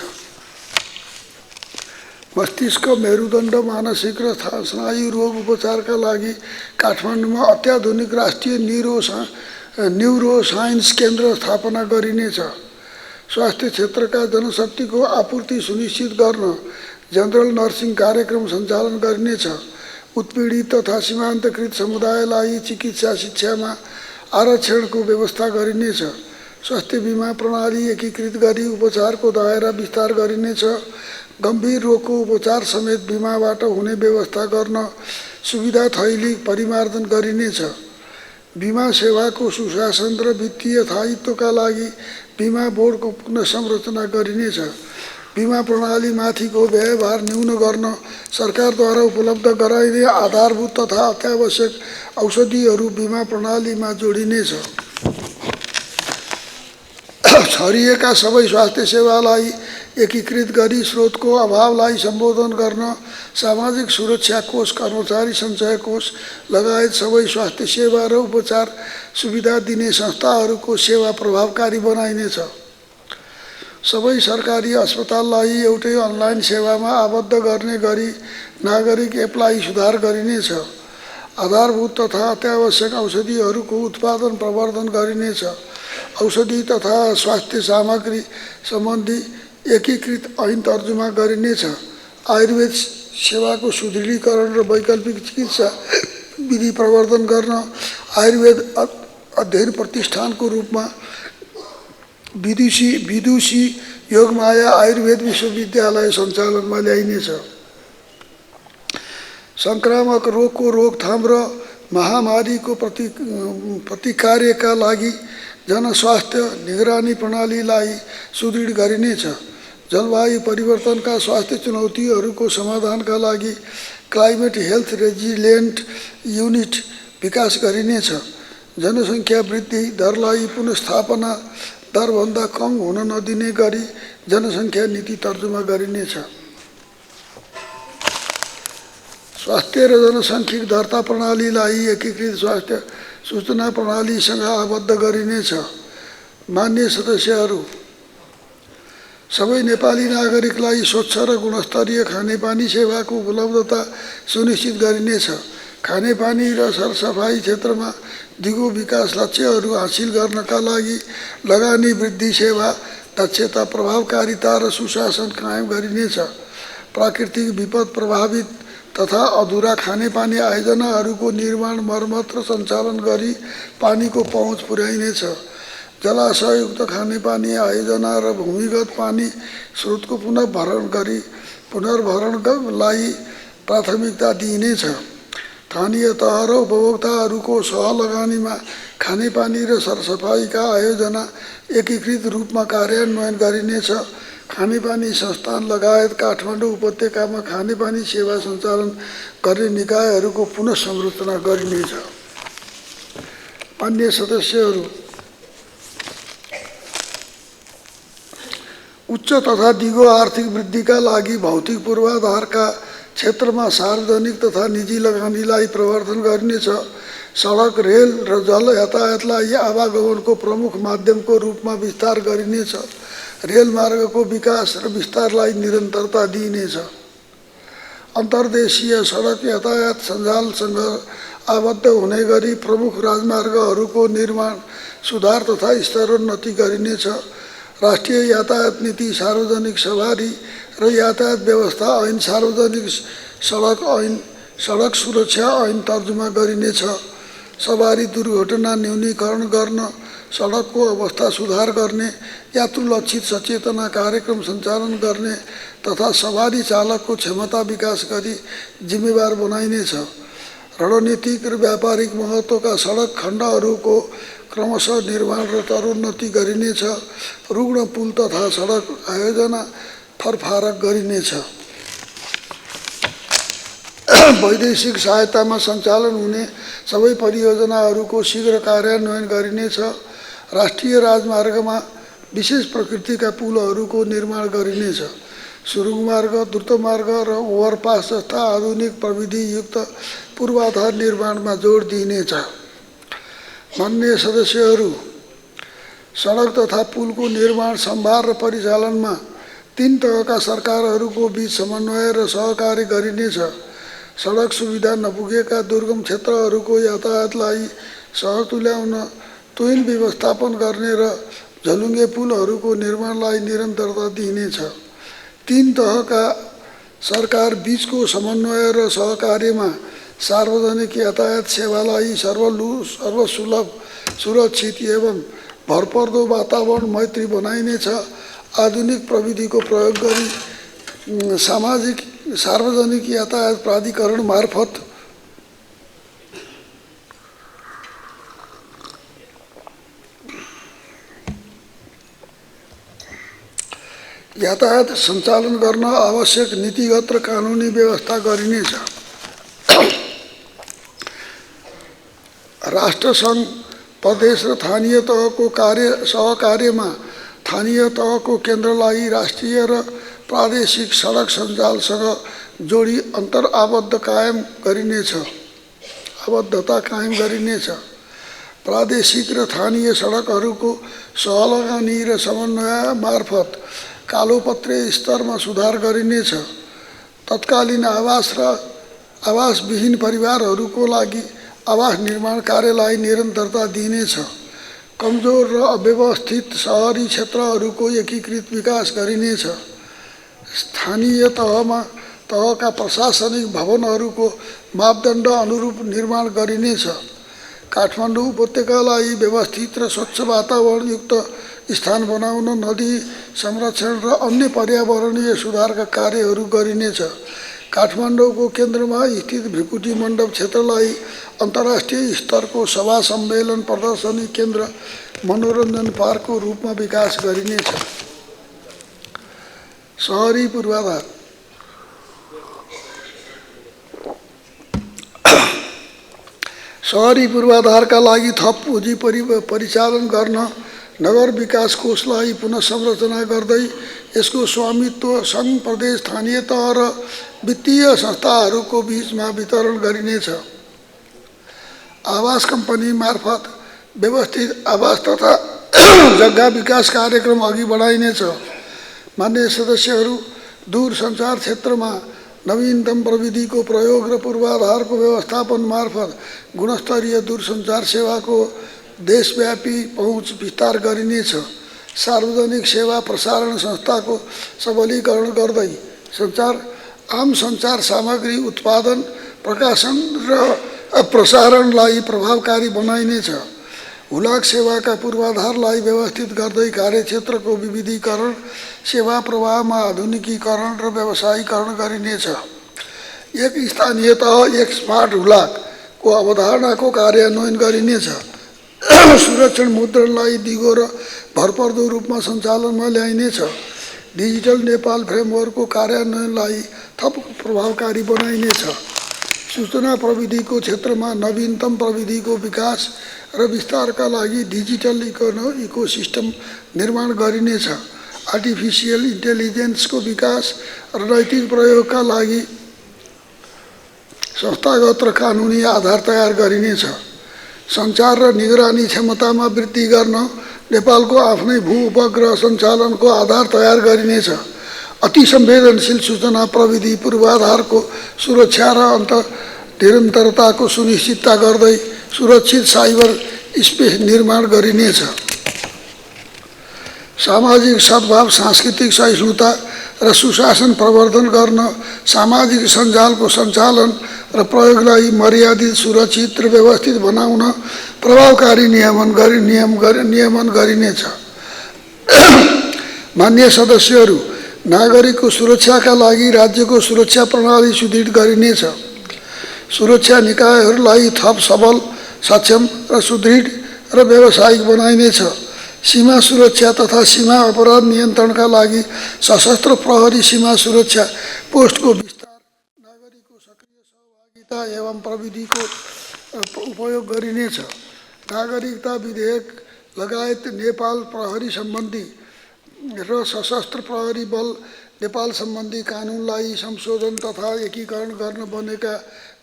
मस्तिष्क, मेरुदण्ड, मानसिक र स्नायु रोग उपचारका लागि काठमाडौँमा अत्याधुनिक राष्ट्रिय न्युरोसाइन्स केन्द्र स्थापना गरिनेछ। स्वास्थ्य क्षेत्रका जनशक्तिको आपूर्ति सुनिश्चित गर्न जनरल नर्सिङ कार्यक्रम सञ्चालन गरिनेछ। उत्पीडित तथा सीमान्तकृत समुदायलाई चिकित्सा शिक्षामा आरक्षणको व्यवस्था गरिनेछ। स्वास्थ्य बिमा प्रणाली एकीकृत गरी उपचारको दायरा विस्तार गरिनेछ। गम्भीर रोगको उपचार समेत बिमाबाट हुने व्यवस्था गर्न सुविधा थैली परिमार्जन गरिनेछ। बिमा सेवाको सुशासन र वित्तीय स्थायित्वका लागि बिमा बोर्डको पुनः संरचना गरिनेछ। बिमा प्रणालीमाथिको व्ययभार न्यून गर्न सरकारद्वारा उपलब्ध गराइने आधारभूत तथा अत्यावश्यक औषधिहरू बिमा प्रणालीमा जोडिनेछ। छरिएका सबै स्वास्थ्य सेवालाई एकीकृत गरी स्रोतको अभावलाई सम्बोधन गर्न सामाजिक सुरक्षा कोष, कर्मचारी सञ्चय कोष लगायत सबै स्वास्थ्य सेवा र उपचार सुविधा दिने संस्थाहरूको सेवा प्रभावकारी बनाइनेछ। सबै सरकारी अस्पताललाई एउटै अनलाइन सेवामा आबद्ध गर्ने गरी नागरिक एपलाई सुधार गरिनेछ। आधारभूत तथा अत्यावश्यक औषधिहरूको उत्पादन प्रवर्धन गरिनेछ। औषधि तथा स्वास्थ्य सामग्री सम्बन्धी एकीकृत ऐन तर्जुमा गरिनेछ। आयुर्वेद सेवाको सुदृढीकरण र वैकल्पिक चिकित्सा विधि प्रवर्धन गर्न आयुर्वेद अध्ययन प्रतिष्ठानको रूपमा विदुषी योगमाया आयुर्वेद विश्वविद्यालय सञ्चालनमा ल्याइनेछ। संक्रामक रोगको रोकथाम र महामारीको प्रतिकार्यका लागि जनस्वास्थ्य निगरानी प्रणालीलाई सुदृढ गरिनेछ। जलवायु परिवर्तनका स्वास्थ्य चुनौतीहरूको समाधानका लागि क्लाइमेट हेल्थ रेजिलिएन्ट युनिट विकास गरिनेछ। जनसङ्ख्या वृद्धि दरलाई पुनर्स्थापना दरभन्दा कम हुन नदिने गरी जनसङ्ख्या नीति तर्जुमा गरिनेछ। स्वास्थ्य र जनसाङ्ख्यिक दर्ता प्रणालीलाई एकीकृत स्वास्थ्य सूचना प्रणालीसँग आबद्ध गरिनेछ। मान्य सदस्यहरू, सबै नेपाली नागरिकलाई स्वच्छ र गुणस्तरीय खानेपानी सेवाको उपलब्धता सुनिश्चित गरिनेछ। खानेपानी र सरसफाई क्षेत्रमा दिगो विकास लक्ष्यहरू हासिल गर्नका लागि लगानी वृद्धि, सेवा दक्षता, प्रभावकारिता र सुशासन कायम गरिनेछ। प्राकृतिक विपद प्रभावित तथा अधुरा खानेपानी आयोजनाहरूको निर्माण, मर्मत र सञ्चालन गरी पानीको पहुँच पुर्याइनेछ। जलाशययुक्त खानेपानी आयोजना र भूमिगत पानी स्रोतको पुनर्भरणलाई प्राथमिकता दिइनेछ। स्थानीय तह र उपभोक्ताहरूको सहलगानीमा खानेपानी र सरसफाइका आयोजना एकीकृत रूपमा कार्यान्वयन गरिनेछ। खानेपानी संस्थान लगायत काठमाडौँ उपत्यकामा खानेपानी सेवा सञ्चालन गर्ने निकायहरूको पुनः संरचना गरिनेछ। अन्य सदस्यहरू, उच्च तथा दिगो आर्थिक वृद्धिका लागि भौतिक पूर्वाधारका क्षेत्रमा सार्वजनिक तथा निजी लगानीलाई प्रवर्धन गरिनेछ। सडक, रेल र जल यातायातलाई आवागमनको प्रमुख माध्यमको रूपमा विस्तार गरिनेछ। रेलमार्गको विकास र विस्तारलाई निरन्तरता दिइनेछ। अन्तर्देशीय सडक यातायात सञ्जालसँग आबद्ध हुने गरी प्रमुख राजमार्गहरूको निर्माण, सुधार तथा स्तरोन्नति गरिनेछ। राष्ट्रिय यातायात नीति, सार्वजनिक सवारी र यातायात व्यवस्था ऐन, सार्वजनिक सडक ऐन, सडक सुरक्षा ऐन तर्जुमा गरिनेछ। सवारी दुर्घटना न्यूनीकरण गर्न, सडकको अवस्था सुधार गर्ने, यात्रुलक्षित सचेतना कार्यक्रम सञ्चालन गर्ने तथा सवारी चालकको क्षमता विकास गरी जिम्मेवार बनाइनेछ। रणनीतिक र व्यापारिक महत्त्वका सडक खण्डहरूको क्रमशः निर्माण र तरोन्नति गरिनेछ। रुग्ण पुल तथा सडक आयोजना थरफारक गरिनेछ। वैदेशिक सहायतामा सञ्चालन हुने सबै परियोजनाहरूको शीघ्र कार्यान्वयन गरिनेछ। राष्ट्रिय राजमार्गमा विशेष प्रकृतिका पुलहरूको निर्माण गरिनेछ। सुरुङमार्ग, द्रुतमार्ग र ओभरपास जस्ता आधुनिक प्रविधियुक्त पूर्वाधार निर्माणमा जोड दिइनेछ। मान्य सदस्यहरू, सडक तथा पुलको निर्माण, सम्भार र परिचालनमा 3 तहका सरकारहरूको बीच समन्वय र सहकार्य गरिनेछ। सडक सुविधा नपुगेका दुर्गम क्षेत्रहरूको यातायातलाई सहज तुल्याउन तुहिन व्यवस्थापन गर्ने र झलुङ्गे पुलहरूको निर्माणलाई निरन्तरता दिइनेछ। 3 तहका सरकार बीचको समन्वय र सहकार्यमा सार्वजनिक यातायात सेवालाई सर्वसुलभ, सुरक्षित एवं भरपर्दो वातावरण मैत्री बनाइनेछ। आधुनिक प्रविधिको प्रयोग गरी सार्वजनिक यातायात प्राधिकरण मार्फत यातायात सञ्चालन गर्न आवश्यक नीतिगत र कानुनी व्यवस्था गरिनेछ। राष्ट्रसङ्घ, प्रदेश र स्थानीय तहको सहकार्यमा स्थानीय तहको केन्द्रलाई राष्ट्रिय र प्रादेशिक सडक सञ्जालसँग जोडी आबद्धता कायम गरिनेछ। प्रादेशिक र स्थानीय सडकहरूको सहलगानी र समन्वय मार्फत कालोपत्रे स्तरमा सुधार गरिनेछ। तत्कालीन आवास र आवासविहीन परिवारहरूको लागि आवास निर्माण कार्यलाई निरन्तरता दिइनेछ। कमजोर र अव्यवस्थित सहरी क्षेत्रहरूको एकीकृत विकास गरिनेछ। स्थानीय तहका प्रशासनिक भवनहरूको मापदण्ड अनुरूप निर्माण गरिनेछ। काठमाडौँ उपत्यकालाई व्यवस्थित र स्वच्छ वातावरणयुक्त स्थान बनाउन नदी संरक्षण र अन्य पर्यावरणीय सुधारका कार्यहरू गरिनेछ। काठमाडौँको केन्द्रमा स्थित भृकुटी मण्डप क्षेत्रलाई अन्तर्राष्ट्रिय स्तरको सभा सम्मेलन प्रदर्शनी केन्द्र मनोरञ्जन पार्कको रूपमा विकास गरिनेछ। सहरी पूर्वाधार सहरी पूर्वाधारका लागि थप पुँजी परिचालन गर्न नगर विकास कोषलाई पुनः संरचना गर्दै यसको स्वामित्व सङ्घ प्रदेश स्थानीय तह र वित्तीय संस्थाहरूको बीचमा वितरण गरिनेछ। आवास कम्पनी मार्फत व्यवस्थित आवास तथा जग्गा विकास कार्यक्रम अघि बढाइनेछ। मान्य सदस्यहरू, दूरसञ्चार क्षेत्रमा नवीनतम प्रविधिको प्रयोग र पूर्वाधारको व्यवस्थापन मार्फत गुणस्तरीय दूरसञ्चार सेवाको देशव्यापी पहुँच विस्तार गरिनेछ। सार्वजनिक सेवा प्रसारण संस्थाको सबलीकरण गर्दै आम सञ्चार सामग्री उत्पादन, प्रकाशन र प्रसारणलाई प्रभावकारी बनाइनेछ। हुलाक सेवाका पूर्वाधारलाई व्यवस्थित गर्दै कार्यक्षेत्रको विविधीकरण, सेवा प्रवाहमा आधुनिकीकरण र व्यवसायीकरण गरिनेछ। एक स्थानीय तह एक स्मार्ट हुलाकको अवधारणाको कार्यान्वयन गरिनेछ। सुरक्षण मुद्रणलाई दिगो र भरपर्दो रूपमा सञ्चालनमा ल्याइनेछ। डिजिटल नेपाल फ्रेमवर्कको कार्यान्वयनलाई थप प्रभावकारी बनाइनेछ। सूचना प्रविधिको क्षेत्रमा नवीनतम प्रविधिको विकास र विस्तारका लागि डिजिटल इकोसिस्टम निर्माण गरिनेछ। आर्टिफिसियल इन्टेलिजेन्सको विकास र नैतिक प्रयोगका लागि संस्थागत र कानुनी आधार तयार गरिनेछ। सञ्चार र निगरानी क्षमतामा वृद्धि गर्न नेपालको आफ्नै भू उपग्रह सञ्चालनको आधार तयार गरिनेछ। अति संवेदनशील सूचना प्रविधि पूर्वाधारको सुरक्षा र निरन्तरताको सुनिश्चितता गर्दै सुरक्षित साइबर स्पेस निर्माण गरिनेछ। सामाजिक सद्भाव, सांस्कृतिक सहिष्णुता र सुशासन प्रवर्धन गर्न सामाजिक सञ्जालको सञ्चालन र प्रयोगलाई मर्यादित, सुरक्षित र व्यवस्थित बनाउन प्रभावकारी नियमन गरिनेछ। मान्य सदस्यहरू, नागरिकको सुरक्षाका लागि राज्यको सुरक्षा प्रणाली सुदृढ गरिनेछ। सुरक्षा निकायहरूलाई थप सबल, सक्षम र सुदृढ र व्यावसायिक बनाइनेछ। सीमा सुरक्षा तथा सीमा अपराध नियन्त्रणका लागि सशस्त्र प्रहरी सीमा सुरक्षा पोस्टको विस्तार, नागरिकको सक्रिय सहभागिता एवं प्रविधिको उपयोग गरिनेछ। नागरिकता विधेयक लगायत नेपाल प्रहरी सम्बन्धी र सशस्त्र प्रहरी बल नेपाल सम्बन्धी कानुनलाई संशोधन तथा एकीकरण गर्न बनेका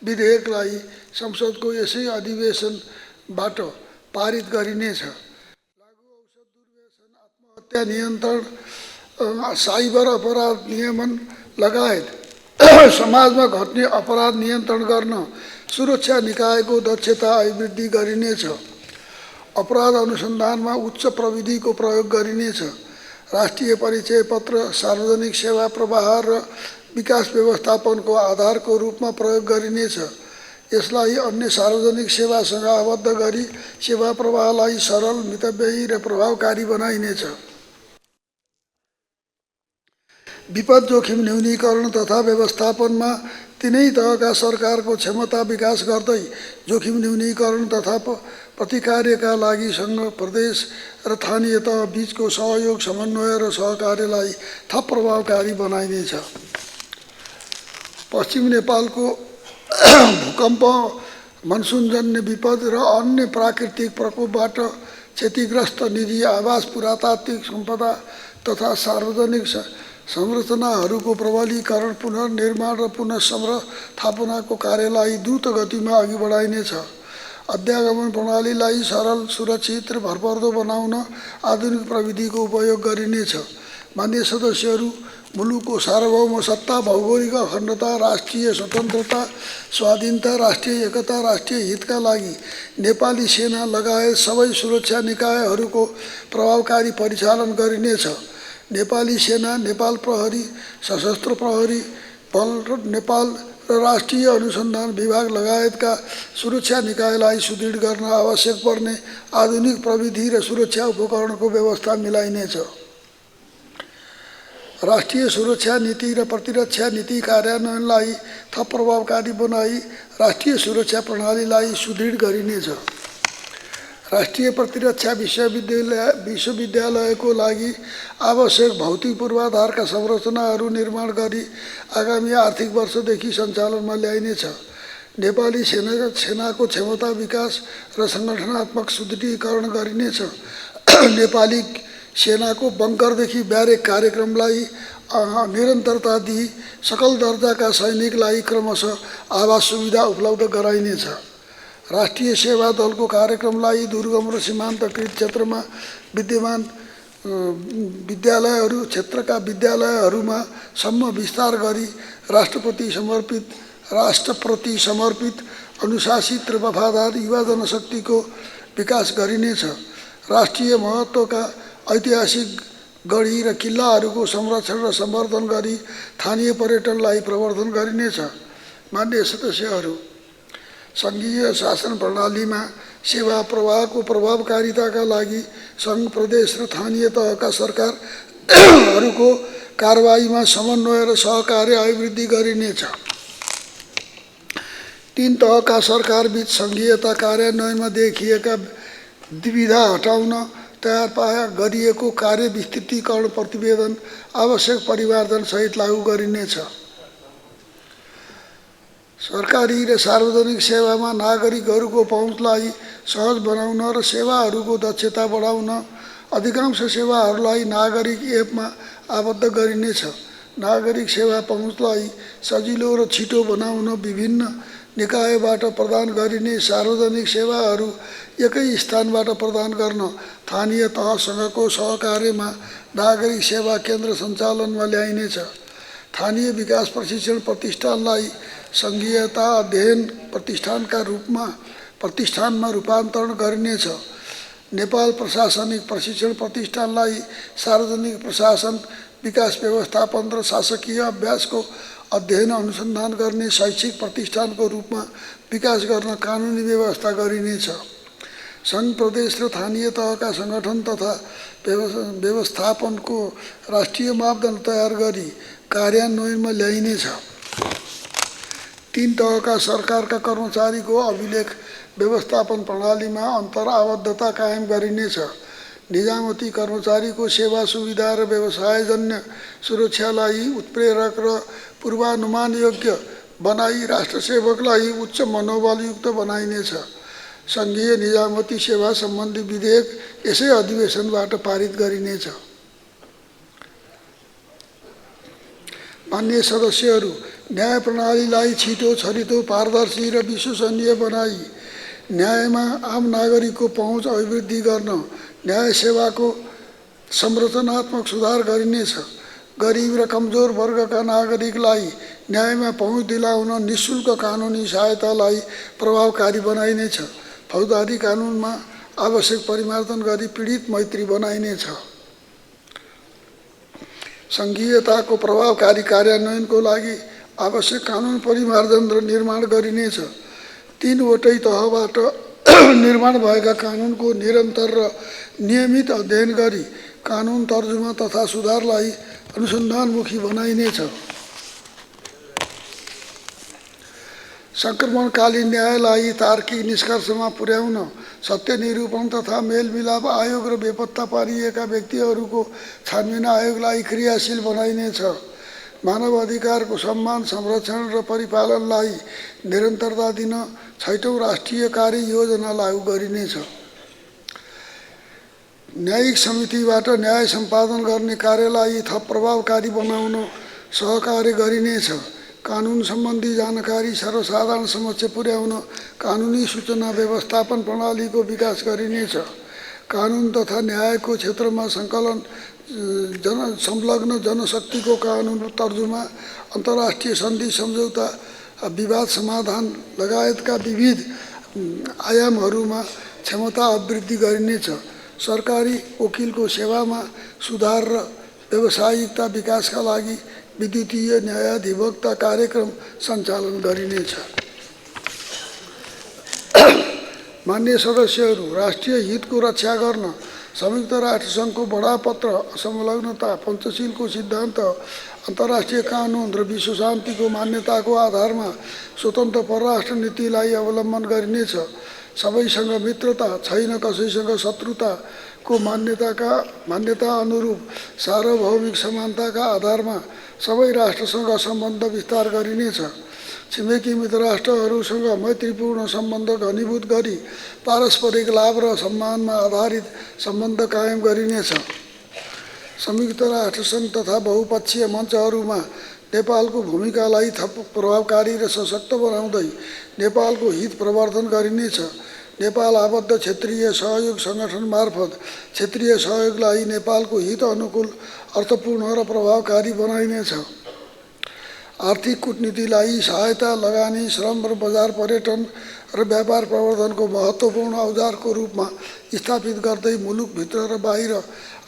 विधेयकलाई संसदको यसै अधिवेशनबाट पारित गरिनेछ। लागू औषध दुर्व्यसन, आत्महत्या नियन्त्रण, साइबर अपराध नियमन लगायत समाजमा घट्ने अपराध नियन्त्रण गर्न सुरक्षा निकायको दक्षता अभिवृद्धि गरिनेछ। अपराध अनुसन्धानमा उच्च प्रविधिको प्रयोग गरिनेछ। राष्ट्रिय परिचय पत्र सार्वजनिक सेवा प्रवाह र विकास व्यवस्थापनको आधारको रूपमा प्रयोग गरिनेछ। यसलाई अन्य सार्वजनिक सेवासँग आबद्ध गरी सेवा प्रवाहलाई सरल, मितव्ययी र प्रभावकारी बनाइनेछ। विपद जोखिम न्यूनीकरण तथा व्यवस्थापनमा तिनै तहका सरकारको क्षमता विकास गर्दै जोखिम न्यूनीकरण तथा प्रतिकार्यका लागि सङ्घ, प्रदेश र स्थानीय तह बीचको सहयोग, समन्वय र सहकार्यलाई थप प्रभावकारी बनाइनेछ। पश्चिम नेपालको भूकम्प, मनसुनजन्य विपद र अन्य प्राकृतिक प्रकोपबाट क्षतिग्रस्त निजी आवास, पुरातात्विक सम्पदा तथा सार्वजनिक संरचनाहरूको प्रबलीकरण, पुनर्निर्माण र पुनर्स्थापनाको कार्यलाई द्रुत गतिमा अघि बढाइनेछ। अध्यागमन प्रणालीलाई सरल, सुरक्षित र भरपर्दो बनाउन आधुनिक प्रविधिको उपयोग गरिनेछ। मान्य सदस्यहरू, मुलुकको सार्वभौम सत्ता, भौगोलिक अखण्डता, राष्ट्रिय स्वतन्त्रता, स्वाधीनता, राष्ट्रिय एकता, राष्ट्रिय हितका लागि नेपाली सेना लगायत सबै सुरक्षा निकायहरूको प्रभावकारी परिचालन गरिनेछ। नेपाली सेना, नेपाल प्रहरी, सशस्त्र प्रहरी बल र नेपाल र राष्ट्रिय अनुसन्धान विभाग लगायतका सुरक्षा निकायलाई सुदृढ गर्न आवश्यक पर्ने आधुनिक प्रविधि र सुरक्षा उपकरणको व्यवस्था मिलाइनेछ। राष्ट्रिय सुरक्षा नीति र प्रतिरक्षा नीति कार्यान्वयनलाई थप प्रभावकारी बनाई राष्ट्रिय सुरक्षा प्रणालीलाई सुदृढ गरिनेछ। राष्ट्रिय प्रतिरक्षा विश्वविद्यालयको लागि आवश्यक भौतिक पूर्वाधारका संरचनाहरू निर्माण गरी आगामी आर्थिक वर्षदेखि सञ्चालनमा ल्याइनेछ। नेपाली सेनाको क्षमता विकास र सङ्गठनात्मक सुदृढीकरण गरिनेछ। नेपाली सेनाको बङ्करदेखि ब्यारेक कार्यक्रमलाई निरन्तरता दिई सकल दर्जाका सैनिकलाई क्रमशः आवास सुविधा उपलब्ध गराइनेछ। राष्ट्रिय सेवा दलको कार्यक्रमलाई दुर्गम र सीमान्तकृत क्षेत्रमा विद्यमान विद्यालयहरू क्षेत्रका विद्यालयहरूमा सम्म विस्तार गरी राष्ट्रप्रति समर्पित अनुशासित र वफादार युवा जनशक्तिको विकास गरिनेछ। राष्ट्रिय महत्त्वका ऐतिहासिक गढी र किल्लाहरूको संरक्षण र सम्वर्धन गरी स्थानीय पर्यटनलाई प्रवर्धन गरिनेछ। मान्य सदस्यहरू, सङ्घीय शासन प्रणालीमा सेवा प्रवाहको प्रभावकारिताका लागि सङ्घ, प्रदेश र स्थानीय तहका सरकारहरूको कारबाहीमा समन्वय र सहकार्य अभिवृद्धि गरिनेछ। तीन तहका सरकारबीच सङ्घीयता कार्यान्वयनमा देखिएका दुविधा हटाउन तयार गरिएको कार्य विस्तृतीकरण प्रतिवेदन आवश्यक परिमार्जनसहित लागू गरिनेछ। सरकारी र सार्वजनिक सेवामा नागरिकहरूको पहुँचलाई सहज बनाउन र सेवाहरूको दक्षता बढाउन अधिकांश सेवाहरूलाई नागरिक एपमा आबद्ध गरिनेछ। नागरिक सेवा पहुँचलाई सजिलो र छिटो बनाउन विभिन्न निकायबाट प्रदान गरिने सार्वजनिक सेवाहरू एकै स्थानबाट प्रदान गर्न स्थानीय तहसँगको सहकार्यमा नागरिक सेवा केन्द्र सञ्चालनमा ल्याइनेछ। स्थानीय विकास प्रशिक्षण प्रतिष्ठानलाई सङ्घीयता अध्ययन प्रतिष्ठानमा रूपान्तरण गरिनेछ। नेपाल प्रशासनिक प्रशिक्षण प्रतिष्ठानलाई सार्वजनिक प्रशासन, विकास व्यवस्थापन र शासकीय अभ्यासको अध्ययन अनुसन्धान गर्ने शैक्षिक प्रतिष्ठानको रूपमा विकास गर्न कानुनी व्यवस्था गरिनेछ। सङ्घ, प्रदेश र स्थानीय तहका सङ्गठन तथा व्यवस्थापनको राष्ट्रिय मापदण्ड तयार गरी कार्यान्वयनमा ल्याइनेछ। तीन तहका सरकारका कर्मचारीको अभिलेख व्यवस्थापन प्रणालीमा अन्तर्आबद्धता कायम गरिनेछ। निजामती कर्मचारीको सेवा सुविधा र व्यवसायजन्य सुरक्षालाई उत्प्रेरक र पूर्वानुमानयोग्य बनाई राष्ट्रसेवकलाई उच्च मनोबलयुक्त बनाइनेछ। सङ्घीय निजामती सेवा सम्बन्धी विधेयक यसै अधिवेशनबाट पारित गरिनेछ। मान्य सदस्यहरू, न्याय प्रणालीलाई छिटो, छरितो, पारदर्शी र विश्वसनीय बनाई न्यायमा आम नागरिकको पहुँच अभिवृद्धि गर्न न्याय सेवाको संरचनात्मक सुधार गरिनेछ। गरिब र कमजोर वर्गका नागरिकलाई न्यायमा पहुँच दिलाउन निःशुल्क कानुनी सहायतालाई प्रभावकारी बनाइनेछ। फौजदारी कानुनमा आवश्यक परिमार्जन गरी पीडित मैत्री बनाइनेछ। सङ्घीयताको प्रभावकारी कार्यान्वयनको लागि आवश्यक कानुन परिमार्जन र निर्माण गरिनेछ। तीनवटै तहबाट निर्माण भएका कानुनको निरन्तर र नियमित अध्ययन गरी कानुन तर्जुमा तथा सुधारलाई अनुसन्धानमुखी बनाइनेछ। सङ्क्रमणकालीन न्यायलाई तार्किक निष्कर्षमा पुर्याउन सत्य निरूपण तथा मेलमिलाप आयोग र बेपत्ता पारिएका व्यक्तिहरूको छानबिन आयोगलाई क्रियाशील बनाइनेछ। मानव अधिकारको सम्मान, संरक्षण र परिपालनलाई निरन्तरता दिन 6औं राष्ट्रिय कार्ययोजना लागू गरिनेछ। न्यायिक समितिबाट न्याय सम्पादन गर्ने कार्यलाई थप प्रभावकारी बनाउन सहकार्य गरिनेछ। कानुन सम्बन्धी जानकारी सर्वसाधारण समक्ष पुर्याउन कानुनी सूचना व्यवस्थापन प्रणालीको विकास गरिनेछ। कानुन तथा न्यायको क्षेत्रमा सङ्कलन संलग्न जनशक्तिको कानुन तर्जुमा, अन्तर्राष्ट्रिय सन्धि सम्झौता, विवाद समाधान लगायतका विविध आयामहरूमा क्षमता अभिवृद्धि गरिनेछ। सरकारी वकिलको सेवामा सुधार र व्यावसायिकता विकासका लागि विद्युतीय न्यायाधिवक्ता कार्यक्रम सञ्चालन गरिनेछ। मान्य सदस्यहरू, राष्ट्रिय हितको रक्षा गर्न संयुक्त राष्ट्रसङ्घको बडापत्र, संलग्नता, पञ्चशीलको सिद्धान्त, अन्तर्राष्ट्रिय कानुन र विश्व शान्तिको मान्यताको आधारमा स्वतन्त्र परराष्ट्र नीतिलाई अवलम्बन गरिनेछ। सबैसँग मित्रता, छैन कसैसँग शत्रुताको मान्यता अनुरूप सार्वभौमिक समानताका आधारमा सबै राष्ट्रसँग सम्बन्ध विस्तार गरिनेछ। छिमेकी मित्र राष्ट्रहरूसँग मैत्रीपूर्ण सम्बन्ध घनीभूत गरी पारस्परिक लाभ र सम्मानमा आधारित सम्बन्ध कायम गरिनेछ। संयुक्त राष्ट्रसङ्घ तथा बहुपक्षीय मञ्चहरूमा नेपालको भूमिकालाई थप प्रभावकारी र सशक्त बनाउँदै नेपालको हित प्रवर्धन गरिनेछ। नेपाल आबद्ध क्षेत्रीय सहयोग सङ्गठन मार्फत क्षेत्रीय सहयोगलाई नेपालको हित अनुकूल, अर्थपूर्ण र प्रभावकारी बनाइनेछ। आर्थिक कूटनीतिलाई सहायता, लगानी, श्रम र बजार पर्यटन र व्यापार प्रवर्धनको महत्त्वपूर्ण औजारको रूपमा स्थापित गर्दै मुलुकभित्र र बाहिर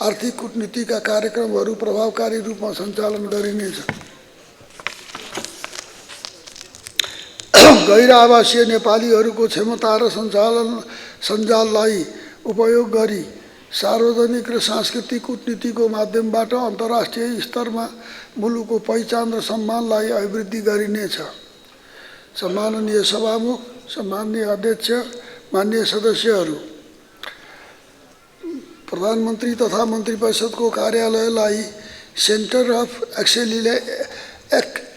आर्थिक कूटनीतिका कार्यक्रमहरू प्रभावकारी रूपमा सञ्चालन गरिनेछ। गैर आवासीय नेपालीहरूको क्षमता र सञ्जाललाई उपयोग गरी सार्वजनिक र सांस्कृतिक कूटनीतिको माध्यमबाट अन्तर्राष्ट्रिय स्तरमा मुलुकको पहिचान र सम्मानलाई अभिवृद्धि गरिनेछ। सम्माननीय सभामुख, सम्माननीय अध्यक्ष, मान्य सदस्यहरू, प्रधानमन्त्री तथा मन्त्री परिषदको कार्यालयलाई सेन्टर अफ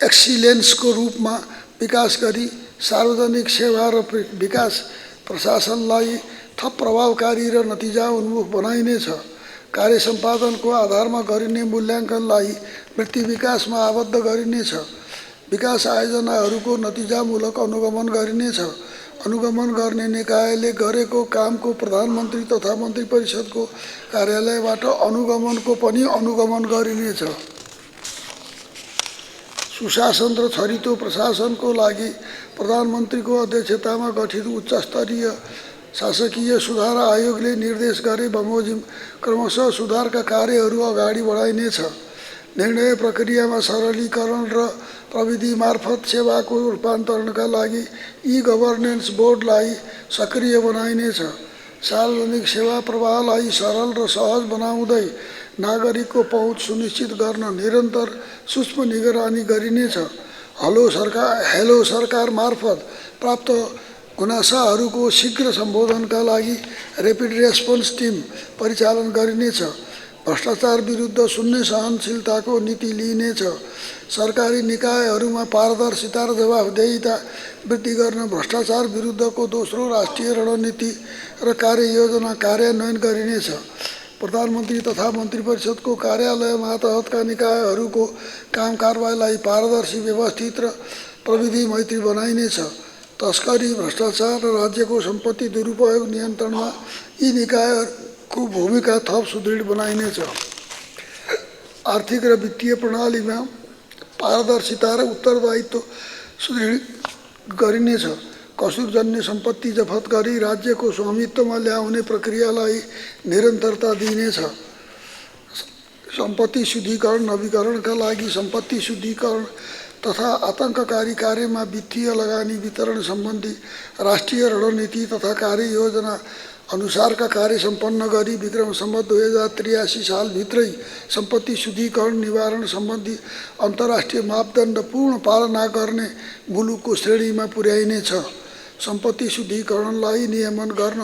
एक्सिलेन्सको रूपमा विकास गरी सार्वजनिक सेवा र विकास प्रशासनलाई थप प्रभावकारी र नतिजा उन्मुख बनाइनेछ। कार्य सम्पादनको आधारमा गरिने मूल्याङ्कनलाई वृत्ति विकासमा आबद्ध गरिनेछ। विकास आयोजनाहरूको नतिजामूलक अनुगमन गरिनेछ। अनुगमन गर्ने निकायले गरेको कामको प्रधानमन्त्री तथा मन्त्री परिषदको कार्यालयबाट अनुगमनको पनि अनुगमन गरिनेछ। सुशासन र छरितो प्रशासनको लागि प्रधानमन्त्रीको अध्यक्षतामा गठित उच्चस्तरीय शासकीय सुधार आयोगले निर्देश गरे बमोजिम क्रमशः सुधारका कार्यहरू अगाडि बढाइनेछ। निर्णय प्रक्रियामा सरलीकरण र प्रविधि मार्फत सेवाको रूपान्तरणका लागि ई-गभर्नेन्स बोर्डलाई सक्रिय बनाइनेछ। सार्वजनिक सेवा प्रवाहलाई सरल र सहज बनाउँदै नागरिकको पहुँच सुनिश्चित गर्न निरन्तर सूक्ष्म निगरानी गरिनेछ। हेलो सरकार मार्फत प्राप्त गुनासाहरूको शीघ्र सम्बोधनका लागि ऱ्यापिड रेस्पोन्स टिम परिचालन गरिनेछ। भ्रष्टाचार विरुद्ध शून्य सहनशीलताको नीति लिइनेछ। सरकारी निकायहरूमा पारदर्शिता र जवाफदेहिता वृद्धि गर्न भ्रष्टाचार विरुद्धको दोस्रो राष्ट्रिय रणनीति र कार्ययोजना कार्यान्वयन गरिनेछ। प्रधानमन्त्री तथा मन्त्री परिषदको कार्यालय मातहतका निकायहरूको काम कारबाहीलाई पारदर्शी, व्यवस्थित र प्रविधि मैत्री बनाइनेछ। तस्करी, भ्रष्टाचार र राज्यको सम्पत्ति दुरुपयोग नियन्त्रणमा यी निकायहरूको भूमिका थप सुदृढ बनाइनेछ। आर्थिक र वित्तीय प्रणालीमा पारदर्शिता र उत्तरदायित्व सुदृढ गरिनेछ। कसुरजन्य सम्पत्ति जफत गरी राज्यको स्वामित्वमा ल्याउने प्रक्रियालाई निरन्तरता दिइनेछ। सम्पत्ति शुद्धिकरण नवीकरणका लागि सम्पत्ति शुद्धिकरण तथा आतंककारी कार्यमा वित्तीय लगानी वितरण सम्बन्धी राष्ट्रिय रणनीति तथा कार्ययोजना अनुसारका कार्य सम्पन्न गरी विक्रम सम्वत 2083 सालभित्रै सम्पत्ति शुद्धिकरण निवारण सम्बन्धी अन्तर्राष्ट्रिय मापदण्ड पूर्ण पालना गर्ने मुलुकको श्रेणीमा पुर्याइनेछ। सम्पत्ति शुद्धिकरणलाई नियमन गर्न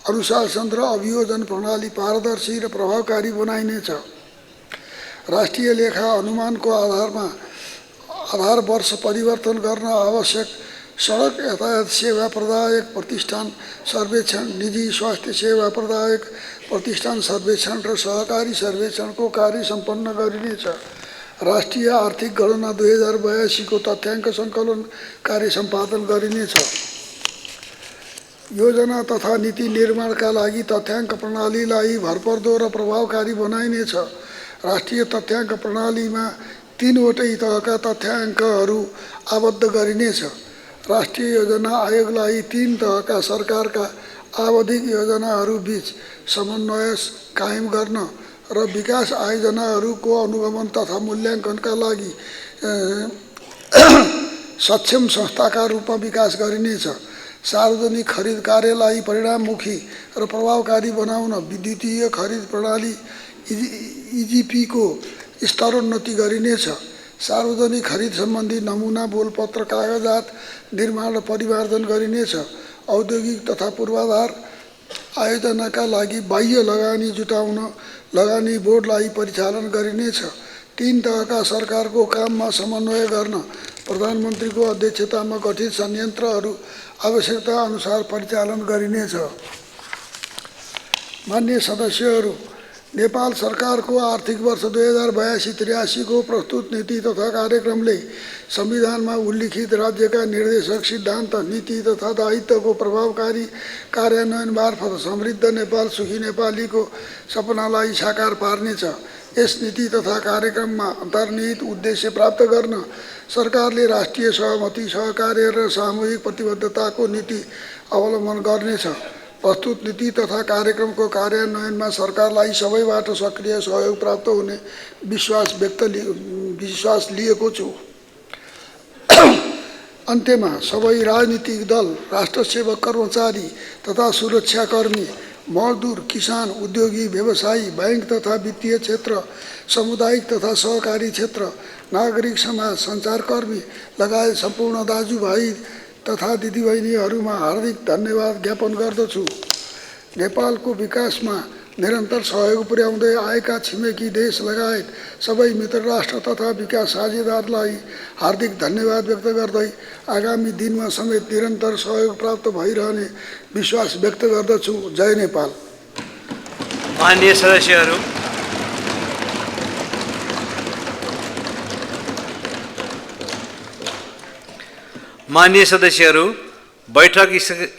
अनुशासन र अभियोजन प्रणाली पारदर्शी र प्रभावकारी बनाइनेछ। राष्ट्रिय लेखा अनुमानको आधार वर्ष परिवर्तन गर्न आवश्यक सडक यातायात सेवा प्रदायक प्रतिष्ठान सर्वेक्षण, निजी स्वास्थ्य सेवा प्रदायक प्रतिष्ठान सर्वेक्षण र सहकारी सर्वेक्षणको कार्य सम्पन्न गरिनेछ। राष्ट्रिय आर्थिक गणना 2082 को तथ्याङ्क सङ्कलन कार्य सम्पादन गरिनेछ। योजना तथा नीति निर्माणका लागि तथ्याङ्क प्रणालीलाई भरपर्दो र प्रभावकारी बनाइनेछ। राष्ट्रिय तथ्याङ्क प्रणालीमा 3वटै तहका तथ्याङ्कहरू आबद्ध गरिनेछ। राष्ट्रिय योजना आयोगलाई 3 तहका सरकारका आवधिक योजनाहरूबीच समन्वय कायम गर्न र विकास आयोजनाहरूको अनुगमन तथा मूल्याङ्कनका लागि सक्षम संस्थाका रूपमा विकास गरिनेछ। सार्वजनिक खरिद कार्यलाई परिणाममुखी र प्रभावकारी बनाउन विद्युतीय खरिद प्रणाली इजिपीको स्तरोन्नति गरिनेछ। सार्वजनिक खरिद सम्बन्धी नमुना बोलपत्र कागजात निर्माण र परिमार्जन गरिनेछ। औद्योगिक तथा पूर्वाधार आयोजनाका लागि बाह्य लगानी जुटाउन लगानी बोर्डलाई परिचालन गरिनेछ। 3 तहका सरकारको काममा समन्वय गर्न प्रधानमन्त्रीको अध्यक्षतामा गठित संयन्त्रहरू आवश्यकता अनुसार परिचालन गरिनेछ। माननीय सदस्यहरू, नेपाल सरकारको आर्थिक वर्ष 2082-83 को प्रस्तुत नीति तथा कार्यक्रमले संविधानमा उल्लिखित राज्यका निर्देशक सिद्धान्त, नीति तथा दायित्वको प्रभावकारी कार्यान्वयन मार्फत समृद्ध नेपाल, सुखी नेपालीको सपनालाई साकार पार्नेछ। यस नीति तथा कार्यक्रममा अन्तर्निहित उद्देश्य प्राप्त गर्न सरकारले राष्ट्रिय सहमति, सहकार्य र सामूहिक प्रतिबद्धताको नीति अवलम्बन गर्नेछ। प्रस्तुत नीति तथा कार्यक्रमको कार्यान्वयनमा सरकारलाई सबैबाट सक्रिय सहयोग प्राप्त हुने विश्वास लिएको छु। अन्त्यमा सबै राजनीतिक दल, राष्ट्रसेवक कर्मचारी तथा सुरक्षाकर्मी, मजदुर, किसान, उद्योगी, व्यवसायी, बैंक तथा वित्तीय क्षेत्र, सामुदायिक तथा सहकारी क्षेत्र, नागरिक समाज, सञ्चारकर्मी लगायत सम्पूर्ण दाजुभाइ तथा दिदीबहिनीहरूमा हार्दिक धन्यवाद ज्ञापन गर्दछु। नेपालको विकासमा निरन्तर सहयोग पुर्याउँदै आएका छिमेकी देश लगायत सबै मित्र राष्ट्र तथा विकास साझेदारलाई हार्दिक धन्यवाद व्यक्त गर्दै आगामी दिनमा समेत निरन्तर सहयोग प्राप्त भइरहने विश्वास व्यक्त गर्दछु। जय नेपाल। माननीय सदस्यहरू, बैठक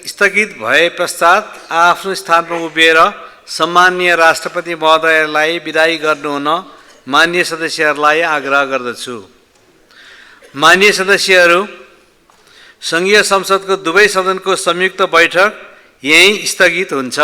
स्थगित भए पश्चात आफ्नो स्थानमा उभिएर सम्माननीय राष्ट्रपति महोदयलाई बिदाई गर्नुहुन माननीय सदस्यहरूलाई आग्रह गर्दछु। माननीय सदस्यहरू, सङ्घीय संसदको दुवै सदनको संयुक्त बैठक यही स्थगित हुन्छ।